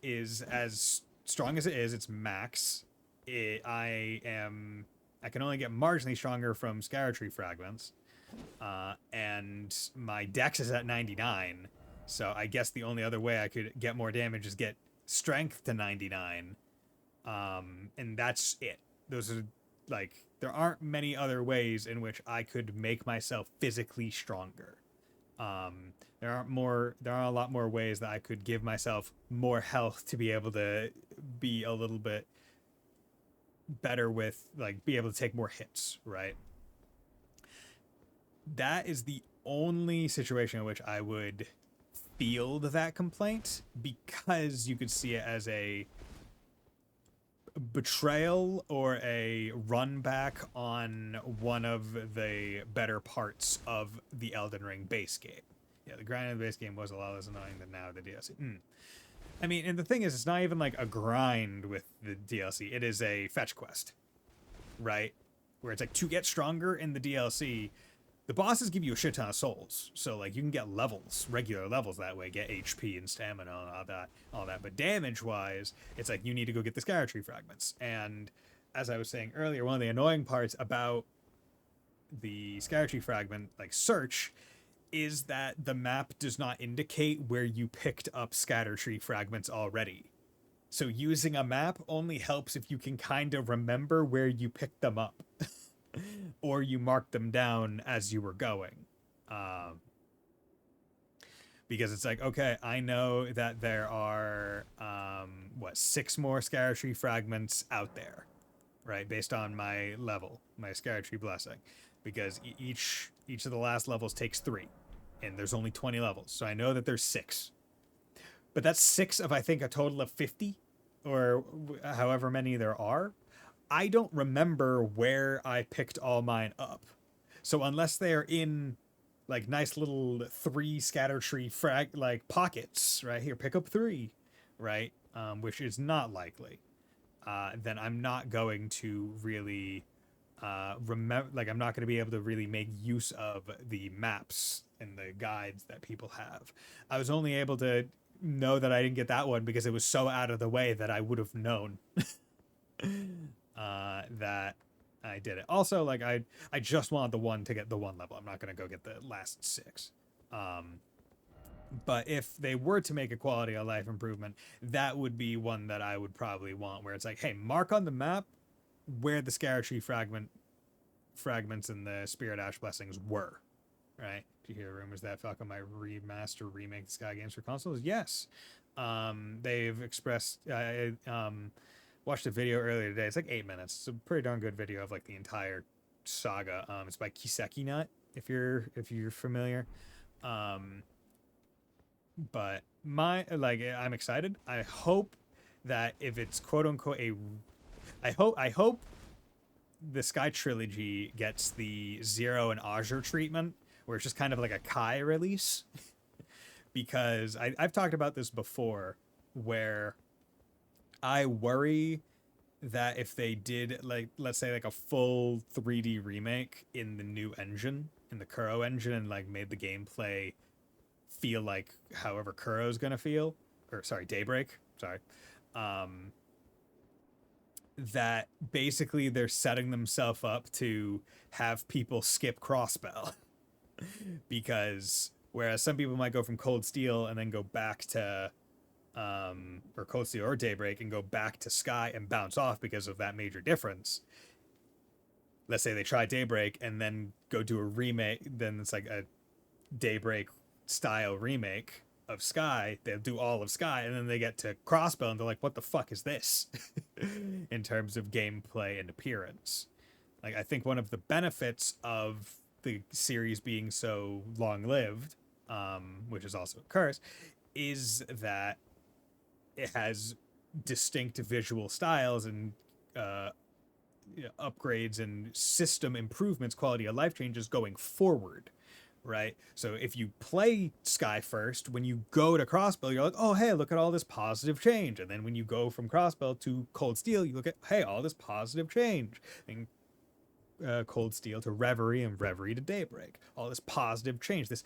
is as strong as it is. It's max. I can only get marginally stronger from Scaretree fragments, and my dex is at 99. So I guess the only other way I could get more damage is get strength to 99, and that's it. Those are like, there aren't many other ways in which I could make myself physically stronger. There aren't a lot more ways that I could give myself more health to be able to be a little bit better with, like, be able to take more hits, right? That is the only situation in which I would field that complaint, because you could see it as a betrayal or a run back on one of the better parts of the Elden Ring base game. Yeah, the grind of the base game was a lot less annoying than now the DLC. I mean, and the thing is, it's not even like a grind with the DLC. It is a fetch quest, right? Where it's like, to get stronger in the DLC, the bosses give you a shit ton of souls. So like you can get levels, regular levels that way, get HP and stamina and all that. But damage wise, it's like you need to go get the Scaretree fragments. And as I was saying earlier, one of the annoying parts about the Scaretree fragment like search is that the map does not indicate where you picked up Scattertree fragments already. So using a map only helps if you can kind of remember where you picked them up. Or you mark them down as you were going. Because it's like, okay, I know that there are, 6 more Scattertree fragments out there, right? Based on my level, my Scattertree blessing. Because each of the last levels takes 3. And there's only 20 levels. So I know that there's 6. But that's 6 of, I think, a total of 50. Or however many there are. I don't remember where I picked all mine up. So unless they're in like nice little 3 Scattertree like pockets, right here, pick up 3, right? Which is not likely. Then I'm not going to really remember, like I'm not going to be able to really make use of the maps and the guides that people have. I was only able to know that I didn't get that one because it was so out of the way that I would have known. That I did it. Also, like I just wanted the one to get the 1 level. I'm not gonna go get the last 6. But if they were to make a quality of life improvement, that would be one that I would probably want, where it's like, hey, mark on the map where the Scaretree fragments and the Spirit Ash blessings were. Right? Do you hear rumors that Falcon might remake the Sky games for consoles? Yes. They've expressed. Watched a video earlier today. It's like 8 minutes. It's a pretty darn good video of like the entire saga. It's by Kiseki Nut, if you're familiar. But I'm excited. I hope that if it's quote unquote I hope the Sky Trilogy gets the Zero and Azure treatment, where it's just kind of like a Kai release. Because I've talked about this before. where I worry that if they did, like, let's say like a full 3D remake in the new engine, in the Kuro engine, and like made the gameplay feel like however Kuro's gonna feel, or sorry, Daybreak, sorry, um, that basically they're setting themselves up to have people skip Crossbell because whereas some people might go from Cold Steel and then go back to or Cold Steel or Daybreak and go back to Sky and bounce off because of that major difference. Let's say they try Daybreak and then go do a remake, then it's like a Daybreak style remake of Sky. They'll do all of Sky and then they get to Crossbow and they're like, what the fuck is this? In terms of gameplay and appearance. Like, I think one of the benefits of the series being so long lived, which is also a curse, is that it has distinct visual styles and upgrades and system improvements, quality of life changes going forward, right? So if you play Sky first, when you go to Crossbell, you're like, oh, hey, look at all this positive change. And then when you go from Crossbell to Cold Steel, you look at, hey, all this positive change. And Cold Steel to Reverie and Reverie to Daybreak. All this positive change, this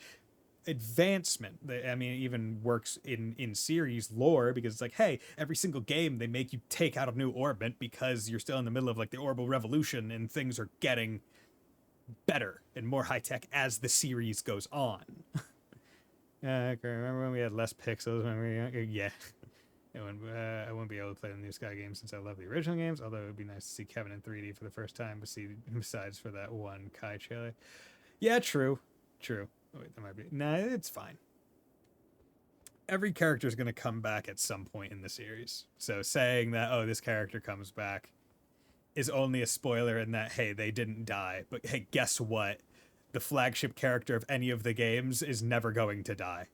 advancement that, I mean, it even works in series lore because it's like, hey, every single game they make you take out a new orbit because you're still in the middle of like the orbital revolution and things are getting better and more high tech as the series goes on. I remember when we had less pixels when we were yeah. I won't be able to play the new Sky games since I love the original games, although it would be nice to see Kevin in 3D for the first time, besides for that one Kai trailer. Yeah, true. Oh, wait, that might be... Nah, it's fine. Every character is going to come back at some point in the series. So saying that, oh, this character comes back is only a spoiler in that, hey, they didn't die. But hey, guess what? The flagship character of any of the games is never going to die.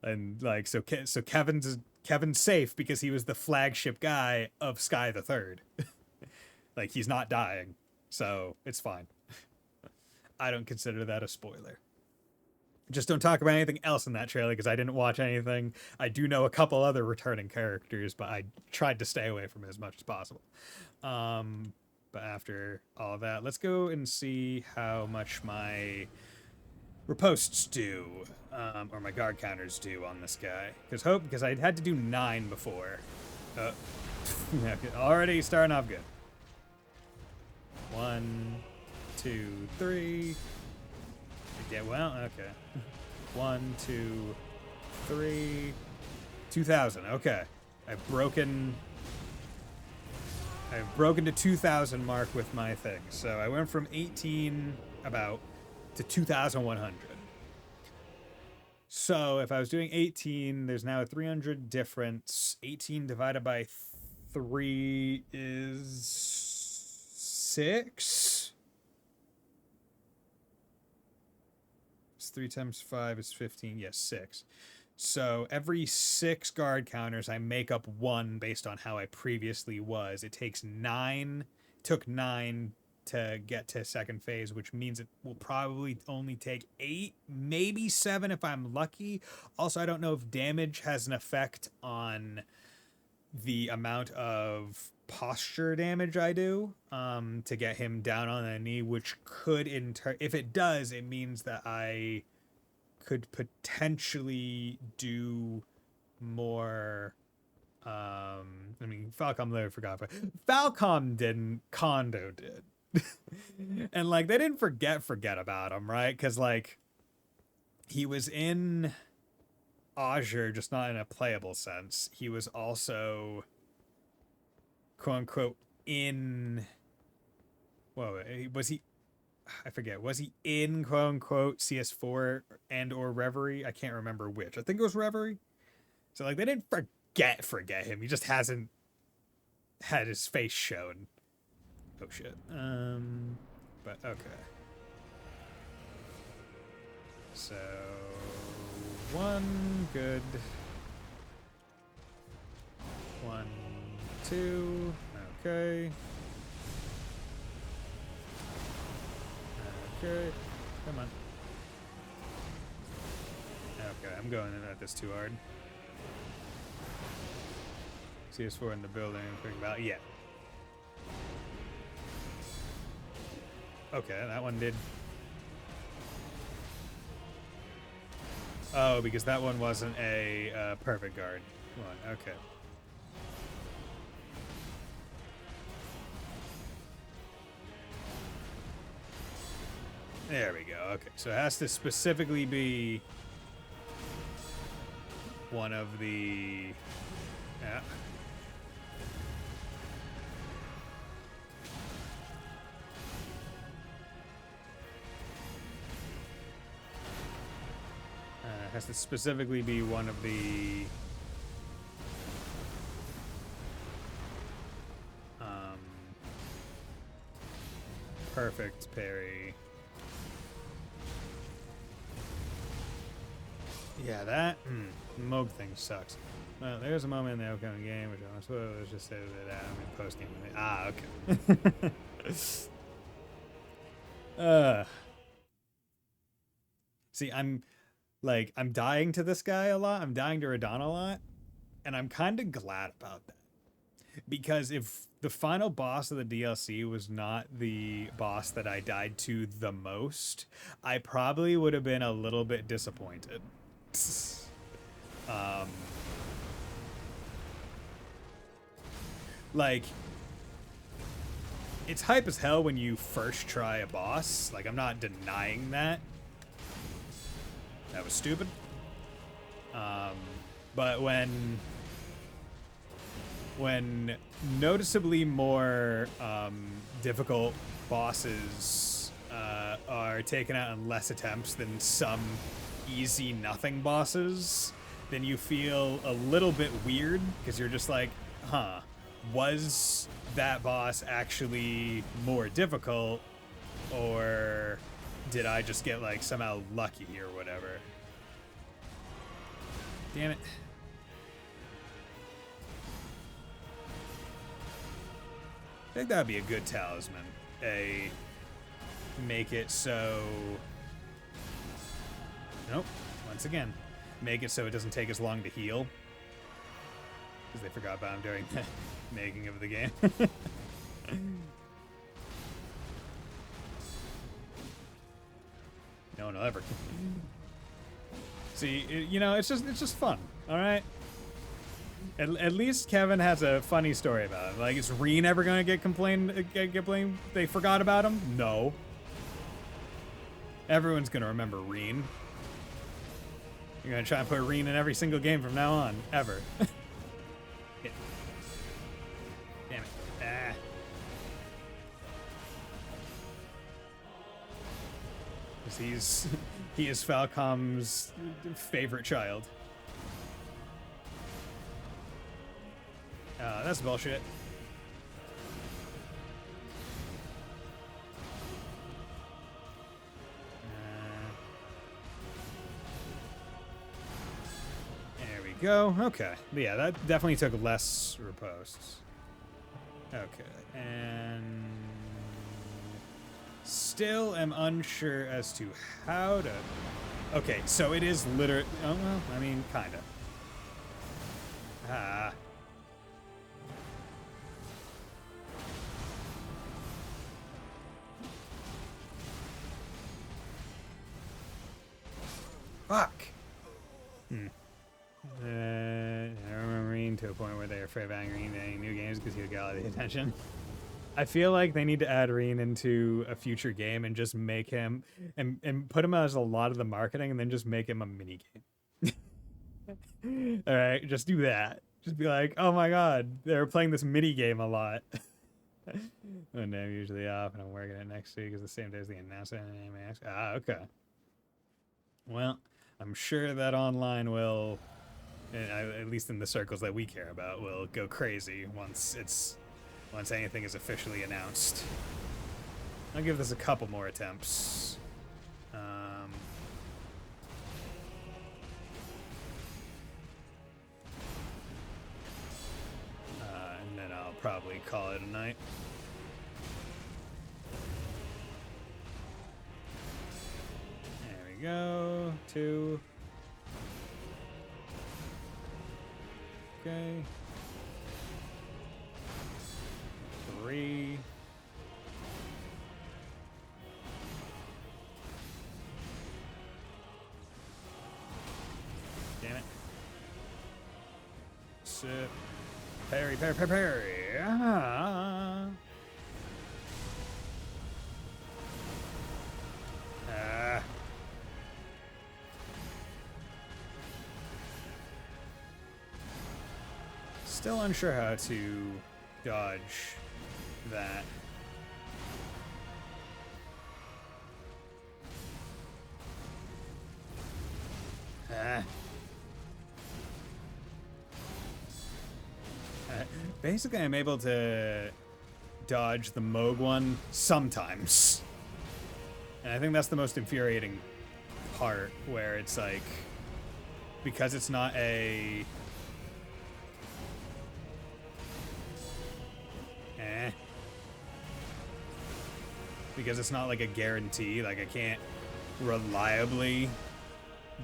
And like, so Kevin's safe because he was the flagship guy of Sky the Third. Like, he's not dying. So it's fine. I don't consider that a spoiler. Just don't talk about anything else in that trailer because I didn't watch anything. I do know a couple other returning characters, but I tried to stay away from it as much as possible. But after all of that, let's go and see how much my riposts do, or my guard counters do on this guy. Because I had to do 9 before. Already starting off good. 1, 2, 3. Yeah, well, okay. 1, 2, 3. 2,000. Okay, I've broken the 2,000 mark with my thing. So I went from 18 about to 2,100. So if I was doing 18, there's now a 300 difference. 18 divided by 3 is 6. It's 3 times 5 is 15. Yes, 6. So every 6 guard counters, I make up 1 based on how I previously was. It takes 9. Took 9 to get to second phase, which means it will probably only take 8, maybe 7 if I'm lucky. Also, I don't know if damage has an effect on the amount of posture damage I do to get him down on a knee, which could if it does, it means that I could potentially do more. I mean, Falcom literally forgot, but Falcom didn't, Kondo did. And like, they didn't forget about him, right? Because like, he was in Azure, just not in a playable sense. He was also, quote unquote, in, whoa, was he, I forget, was he in, quote unquote, CS4 and or Reverie? I can't remember which. I think it was Reverie. So like, they didn't forget him. He just hasn't had his face shown. Oh shit. But okay. So 1 good. 1, 2. Okay. Okay. Come on. Okay, I'm going in at this too hard. CS4 in the building. Quick about yeah. Okay, that one did. Oh, because that one wasn't a perfect guard one. Okay. There we go. Okay, so it has to specifically be one of the... Yeah. It has to specifically be one of the... perfect parry. Yeah, that Moog thing sucks. Well, there's a moment in the upcoming game which I was just say that I'm in post game. Ah, okay. See, I'm dying to this guy a lot. I'm dying to Radon a lot, and I'm kind of glad about that. Because if the final boss of the DLC was not the boss that I died to the most, I probably would have been a little bit disappointed. Like, it's hype as hell when you first try a boss. Like, I'm not denying that. That was stupid. But when noticeably more difficult bosses are taken out in less attempts than some easy nothing bosses, then you feel a little bit weird because you're just like, huh, was that boss actually more difficult, or did I just get like somehow lucky or whatever? Damn it. I think that would be a good talisman. Make it so... Nope. Once again. Make it so it doesn't take as long to heal. Because they forgot about him during the making of the game. No one will ever... See, it's just fun, alright? At least Kevin has a funny story about it. Like, is Reen ever gonna get complained? They forgot about him? No. Everyone's gonna remember Reen. You're gonna try and put Reen in every single game from now on, ever. Yeah. Damn it. Ah. Because he is Falcom's favorite child. That's bullshit. There we go. Okay. But yeah, that definitely took less riposts. Okay. And still am unsure as to how to... Okay, so it is literally... Oh, well, I mean, kind of. Ah. Fuck. I remember Reen to a point where they're afraid of adding Reen to any new games because he would get all the attention. I feel like they need to add Reen into a future game and just make him and put him as a lot of the marketing and then just make him a mini game. All right, just do that. Just be like, oh my god, they're playing this mini game a lot. One day I'm usually off and I'm working it next week is the same day as the announcement. Ah, okay. Well, I'm sure that online will, at least in the circles that we care about, will go crazy once anything is officially announced. I'll give this a couple more attempts. And then I'll probably call it a night. There we go. 2. Okay. 3. Damn it. Sit. Parry, parry, parry, parry. Ah. Ah. Still unsure how to dodge that. Ah. Basically, I'm able to dodge the Moog one sometimes. And I think that's the most infuriating part, where it's like, because it's not a... Because it's not like a guarantee, like I can't reliably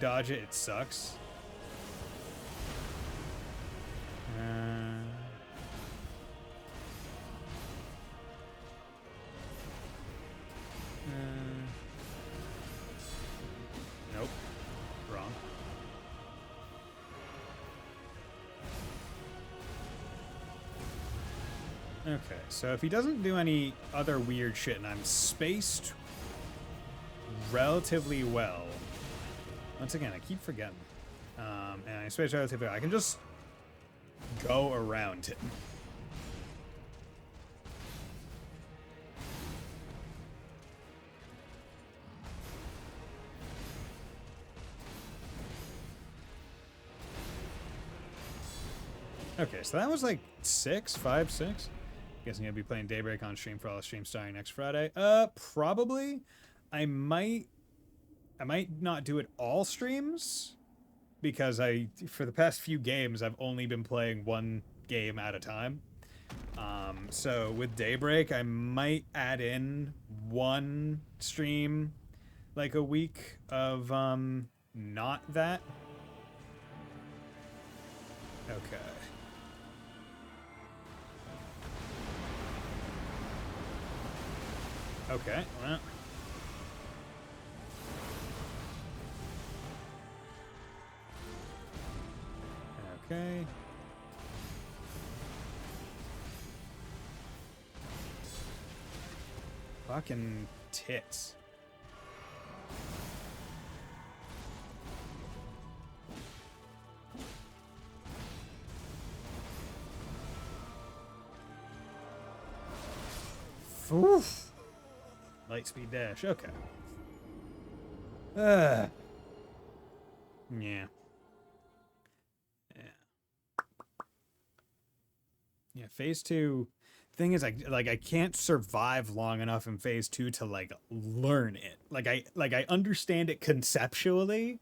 dodge it, it sucks. Nope. Wrong. Okay, so if he doesn't do any other weird shit and I'm spaced relatively well, once again, I keep forgetting, and I spaced relatively well, I can just go around him. Okay, so that was like 5, 6. Guessing I'll be playing Daybreak on stream for all the streams starting next Friday. Probably. I might not do it all streams, because for the past few games, I've only been playing one game at a time. So with Daybreak, I might add in one stream, like a week of, not that. Okay. Okay, well. Okay. Fucking tits. Oof. Lightspeed dash, okay. Yeah. Yeah, phase 2. Thing is, I can't survive long enough in phase 2 to like learn it. Like I understand it conceptually.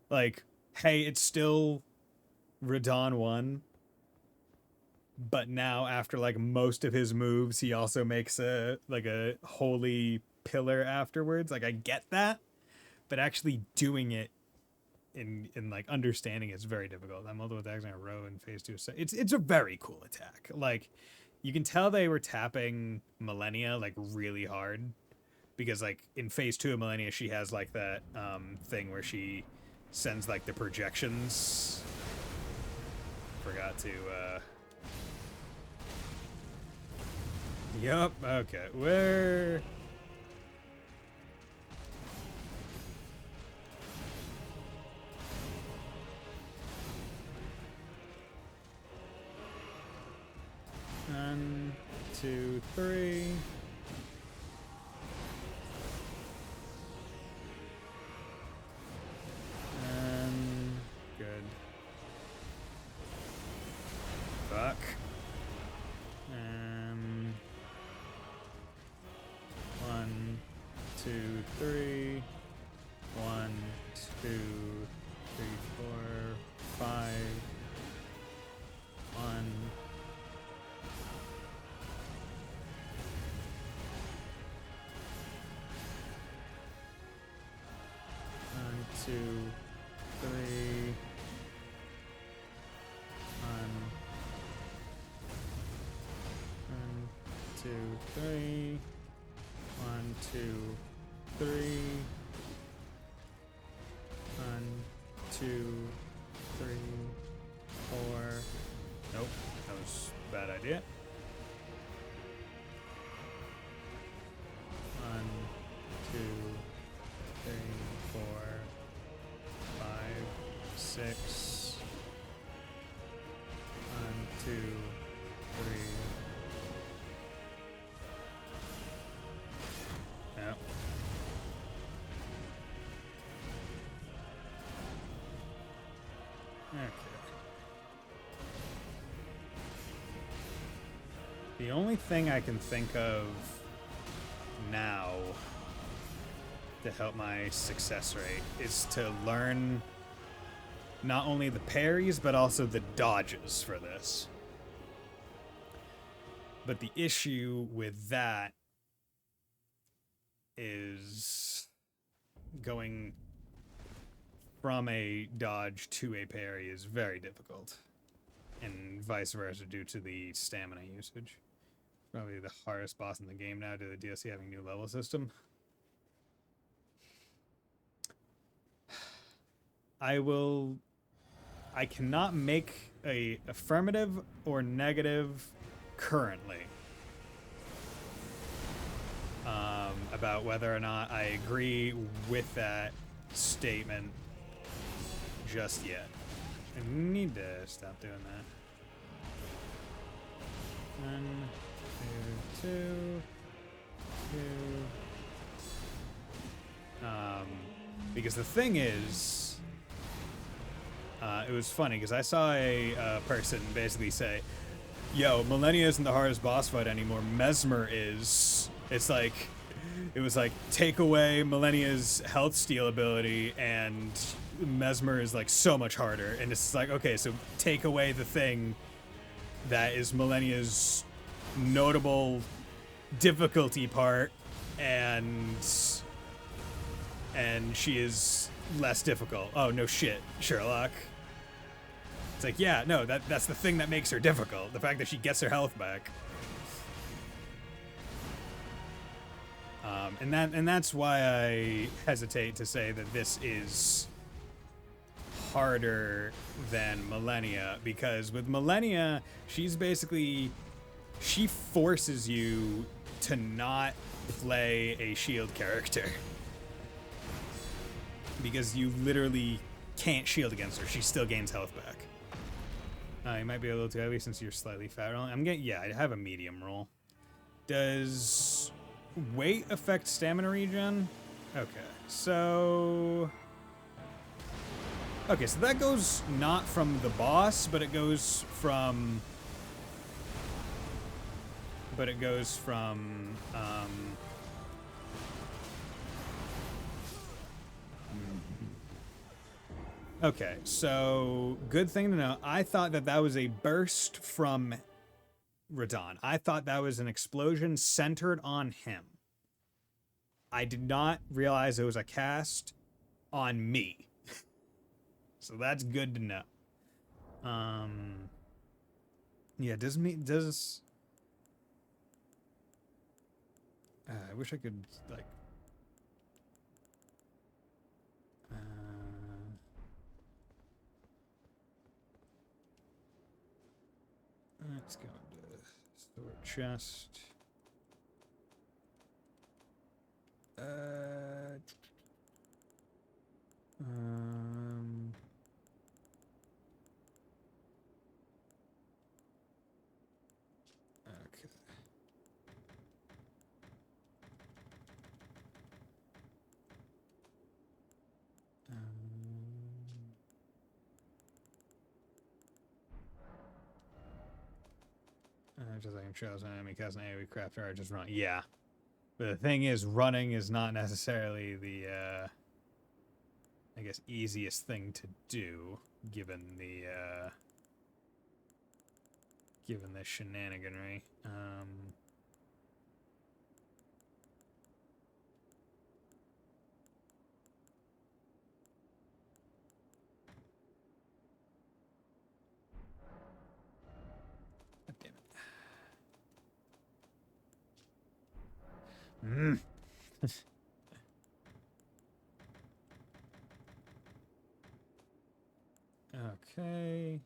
Like, hey, it's still Radon 1. But now, after like most of his moves, he also makes a holy pillar afterwards. Like, I get that, but actually doing it in like understanding it's very difficult. That multiple attacks in a row in phase 2. So it's a very cool attack. Like, you can tell they were tapping Millennia like really hard, because like in phase 2 of Millennia, she has like that thing where she sends like the projections. Forgot to Yup, okay. Where? One, 2, 3. Good. Fuck. 1, 2, 3. 1, 2, 3, 4, 5. 1. 2, 3. 2, 3. 1, 2, 3, 4. Nope, that was a bad idea. 1, 2, 3, 4, 5, 6. 1, 2, 3. Yep. Okay. The only thing I can think of now to help my success rate is to learn not only the parries but also the dodges for this. But the issue with that is going from a dodge to a parry is very difficult, and vice versa due to the stamina usage. Probably the hardest boss in the game now due to the DLC having a new level system. I cannot make a affirmative or negative currently about whether or not I agree with that statement just yet. I need to stop doing that. 1, 2, 2. Because the thing is, it was funny because I saw a person basically say, yo, Millennia isn't the hardest boss fight anymore. Mesmer is. It's like, it was like, take away Millennia's health steal ability and Mesmer is like so much harder. And it's like, okay, so take away the thing that is Millennia's notable difficulty part and she is less difficult. Oh, no shit, Sherlock. It's like, yeah, no, that's the thing that makes her difficult. The fact that she gets her health back. And that's why I hesitate to say that this is harder than Millennia, because with Millennia, she forces you to not play a shield character. Because you literally can't shield against her. She still gains health back. You might be a little too heavy since you're slightly fat. I have a medium roll. Does weight affect stamina regen? Okay, so that goes not from the boss, but it goes from okay, so good thing to know. I thought that was a burst from Radon. I thought that was an explosion centered on him. I did not realize it was a cast on me. So that's good to know. Yeah, I wish I could like let's go into store chest. Okay. Just like I'm sure an enemy cast an AoE crafter, I just run. Yeah. But the thing is, running is not necessarily the, I guess, easiest thing to do, given the shenaniganry. God damn it. Okay.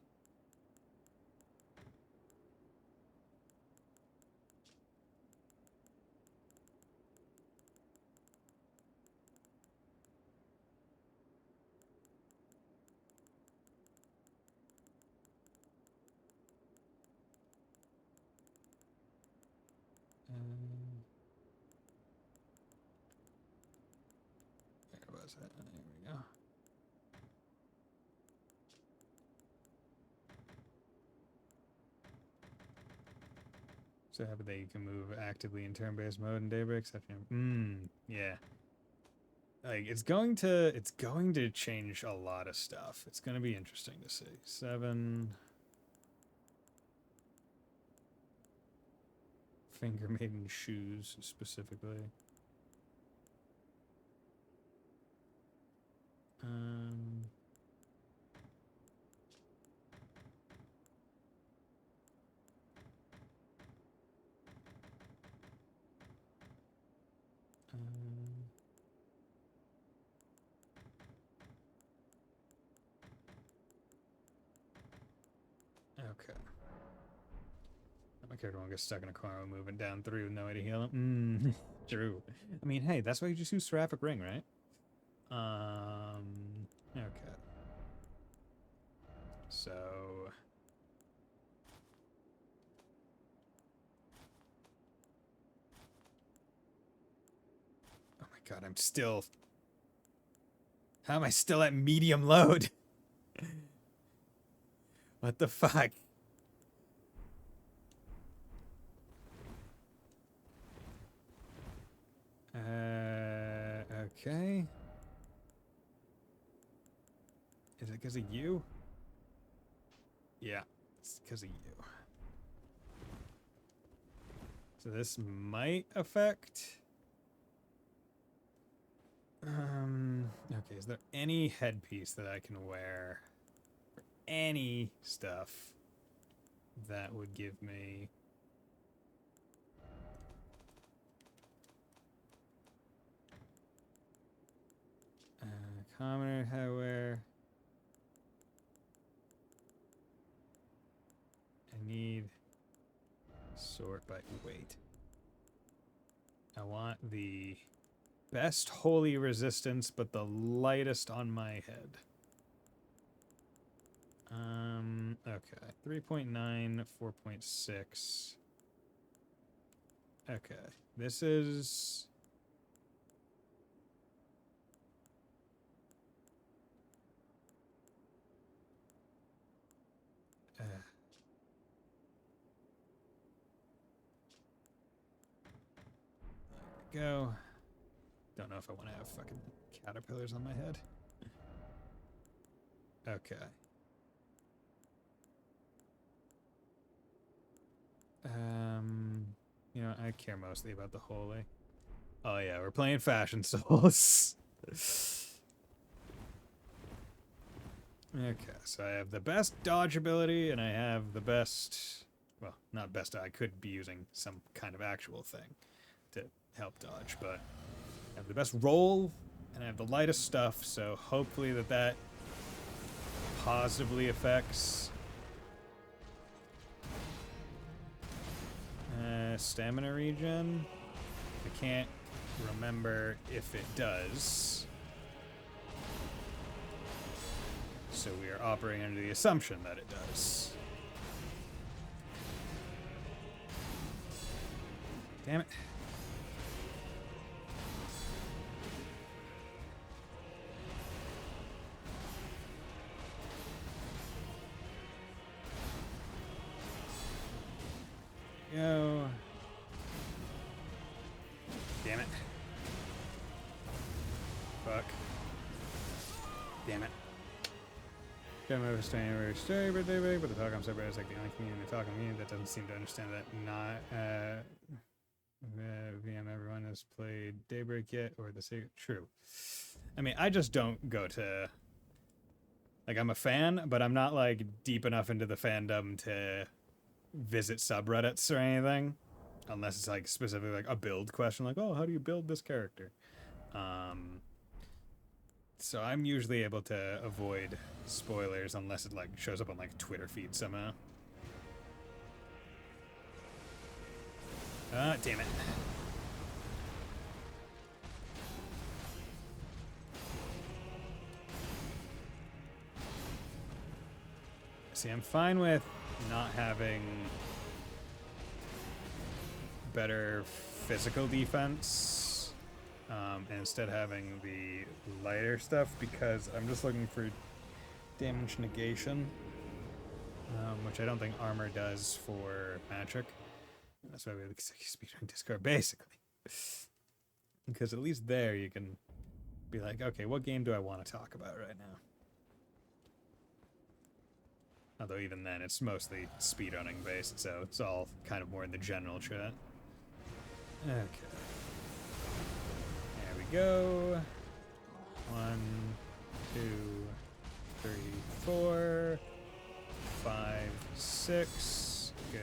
Where was it? There we go. So happy that you can move actively in turn-based mode in Daybreak. Yeah. Like it's going to change a lot of stuff. It's going to be interesting to see. 7 finger maiden shoes specifically. Okay. My character won't get stuck in a corner moving down 3 with no way to heal him. True. I mean, hey, that's why you just use Seraphic Ring, right? Okay. So... Oh my god, I'm still... How am I still at medium load? What the fuck? Okay. Is it because of you? Yeah, it's because of you. So this might affect... Okay, is there any headpiece that I can wear? Or any stuff that would give me... commoner headwear. I need sort by weight. I want the best holy resistance, but the lightest on my head. Okay. 3.9, 4.6. Okay. This is... There we go. Don't know if I want to have fucking caterpillars on my head. Okay. You know, I care mostly about the holy. Oh yeah, we're playing Fashion Souls. Okay, so I have the best dodge ability, and I have the best... Well, not best, I could be using some kind of actual thing to help dodge, but I have the best roll, and I have the lightest stuff, so hopefully that positively affects stamina regen. I can't remember if it does. So we are operating under the assumption that it does. Damn it. Go. Damn it. Fuck. Damn it. Can't remember staying very straight, but the Talcom server is like the only community in the Talcom community that doesn't seem to understand that not VM everyone has played Daybreak yet or the secret. True. I mean, I just don't go to... Like, I'm a fan, but I'm not, like, deep enough into the fandom to visit subreddits or anything. unless it's like specifically like a build question, like, oh, how do you build this character? So I'm usually able to avoid spoilers unless it like shows up on like Twitter feed somehow. Ah, damn it. See, I'm fine with not having better physical defense and instead having the lighter stuff because I'm just looking for damage negation, which I don't think armor does for magic. That's why we have the speedrun Discord, basically. Because at least there you can be like, okay, what game do I want to talk about right now? Although even then, it's mostly speedrunning based, so it's all kind of more in the general chat. Okay. There we go. 1, 2, 3, 4, 5, 6. Good.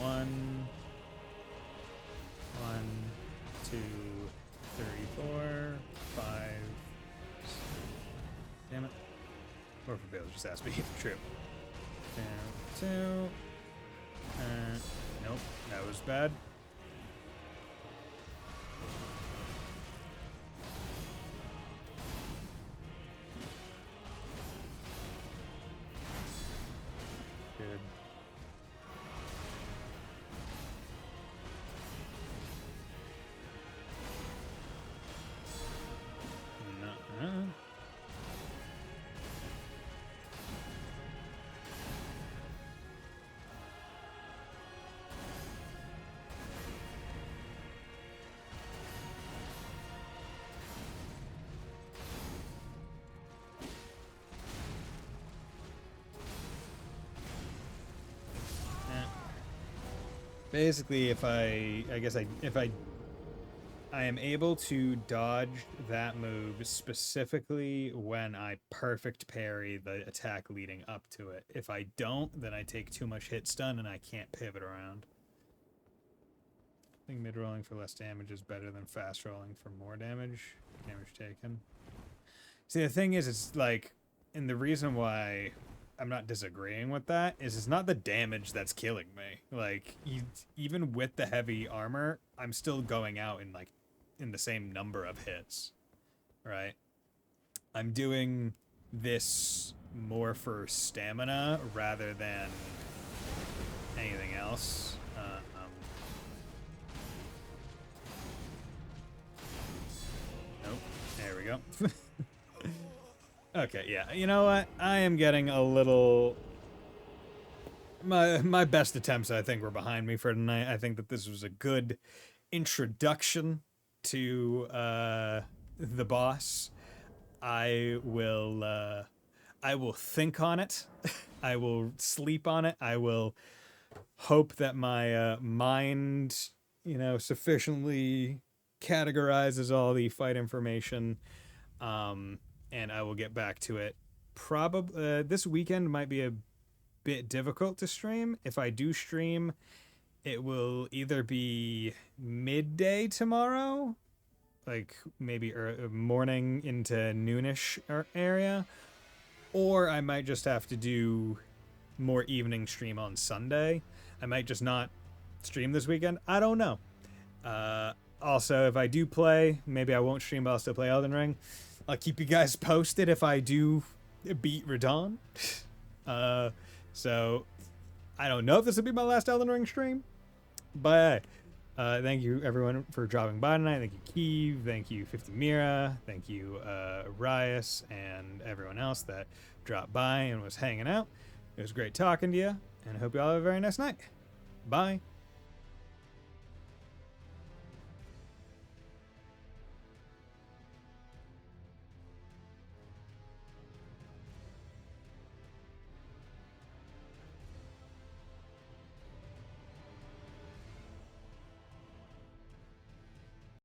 1, 2, 3, 4, 5. Damn it. Or for Bill, just ask me if it's true. 2. Nope, that was bad. Good. No. Basically, if I am able to dodge that move specifically when I perfect parry the attack leading up to it. If I don't, then I take too much hit stun and I can't pivot around. I think mid rolling for less damage is better than fast rolling for more damage. Damage taken. See, the thing is, it's like, and the reason why I'm not disagreeing with that is it's not the damage that's killing me. Like, even with the heavy armor, I'm still going out in the same number of hits, right? I'm doing this more for stamina rather than anything else. Nope. There we go. Okay, yeah. You know what? I am getting a little... My best attempts, I think, were behind me for tonight. I think that this was a good introduction to the boss. I will think on it. I will sleep on it. I will hope that my mind, sufficiently categorizes all the fight information. And I will get back to it. Probably this weekend might be a bit difficult to stream. If I do stream, it will either be midday tomorrow, like maybe morning into noonish area, or I might just have to do more evening stream on Sunday. I might just not stream this weekend. I don't know. Also, if I do play, maybe I won't stream, but I'll still play Elden Ring. I'll keep you guys posted if I do beat Radon. So, I don't know if this will be my last Elden Ring stream, but thank you everyone for dropping by tonight. Thank you, Keeve. Thank you, 50 Mira. Thank you, Rias, and everyone else that dropped by and was hanging out. It was great talking to you, and I hope you all have a very nice night. Bye.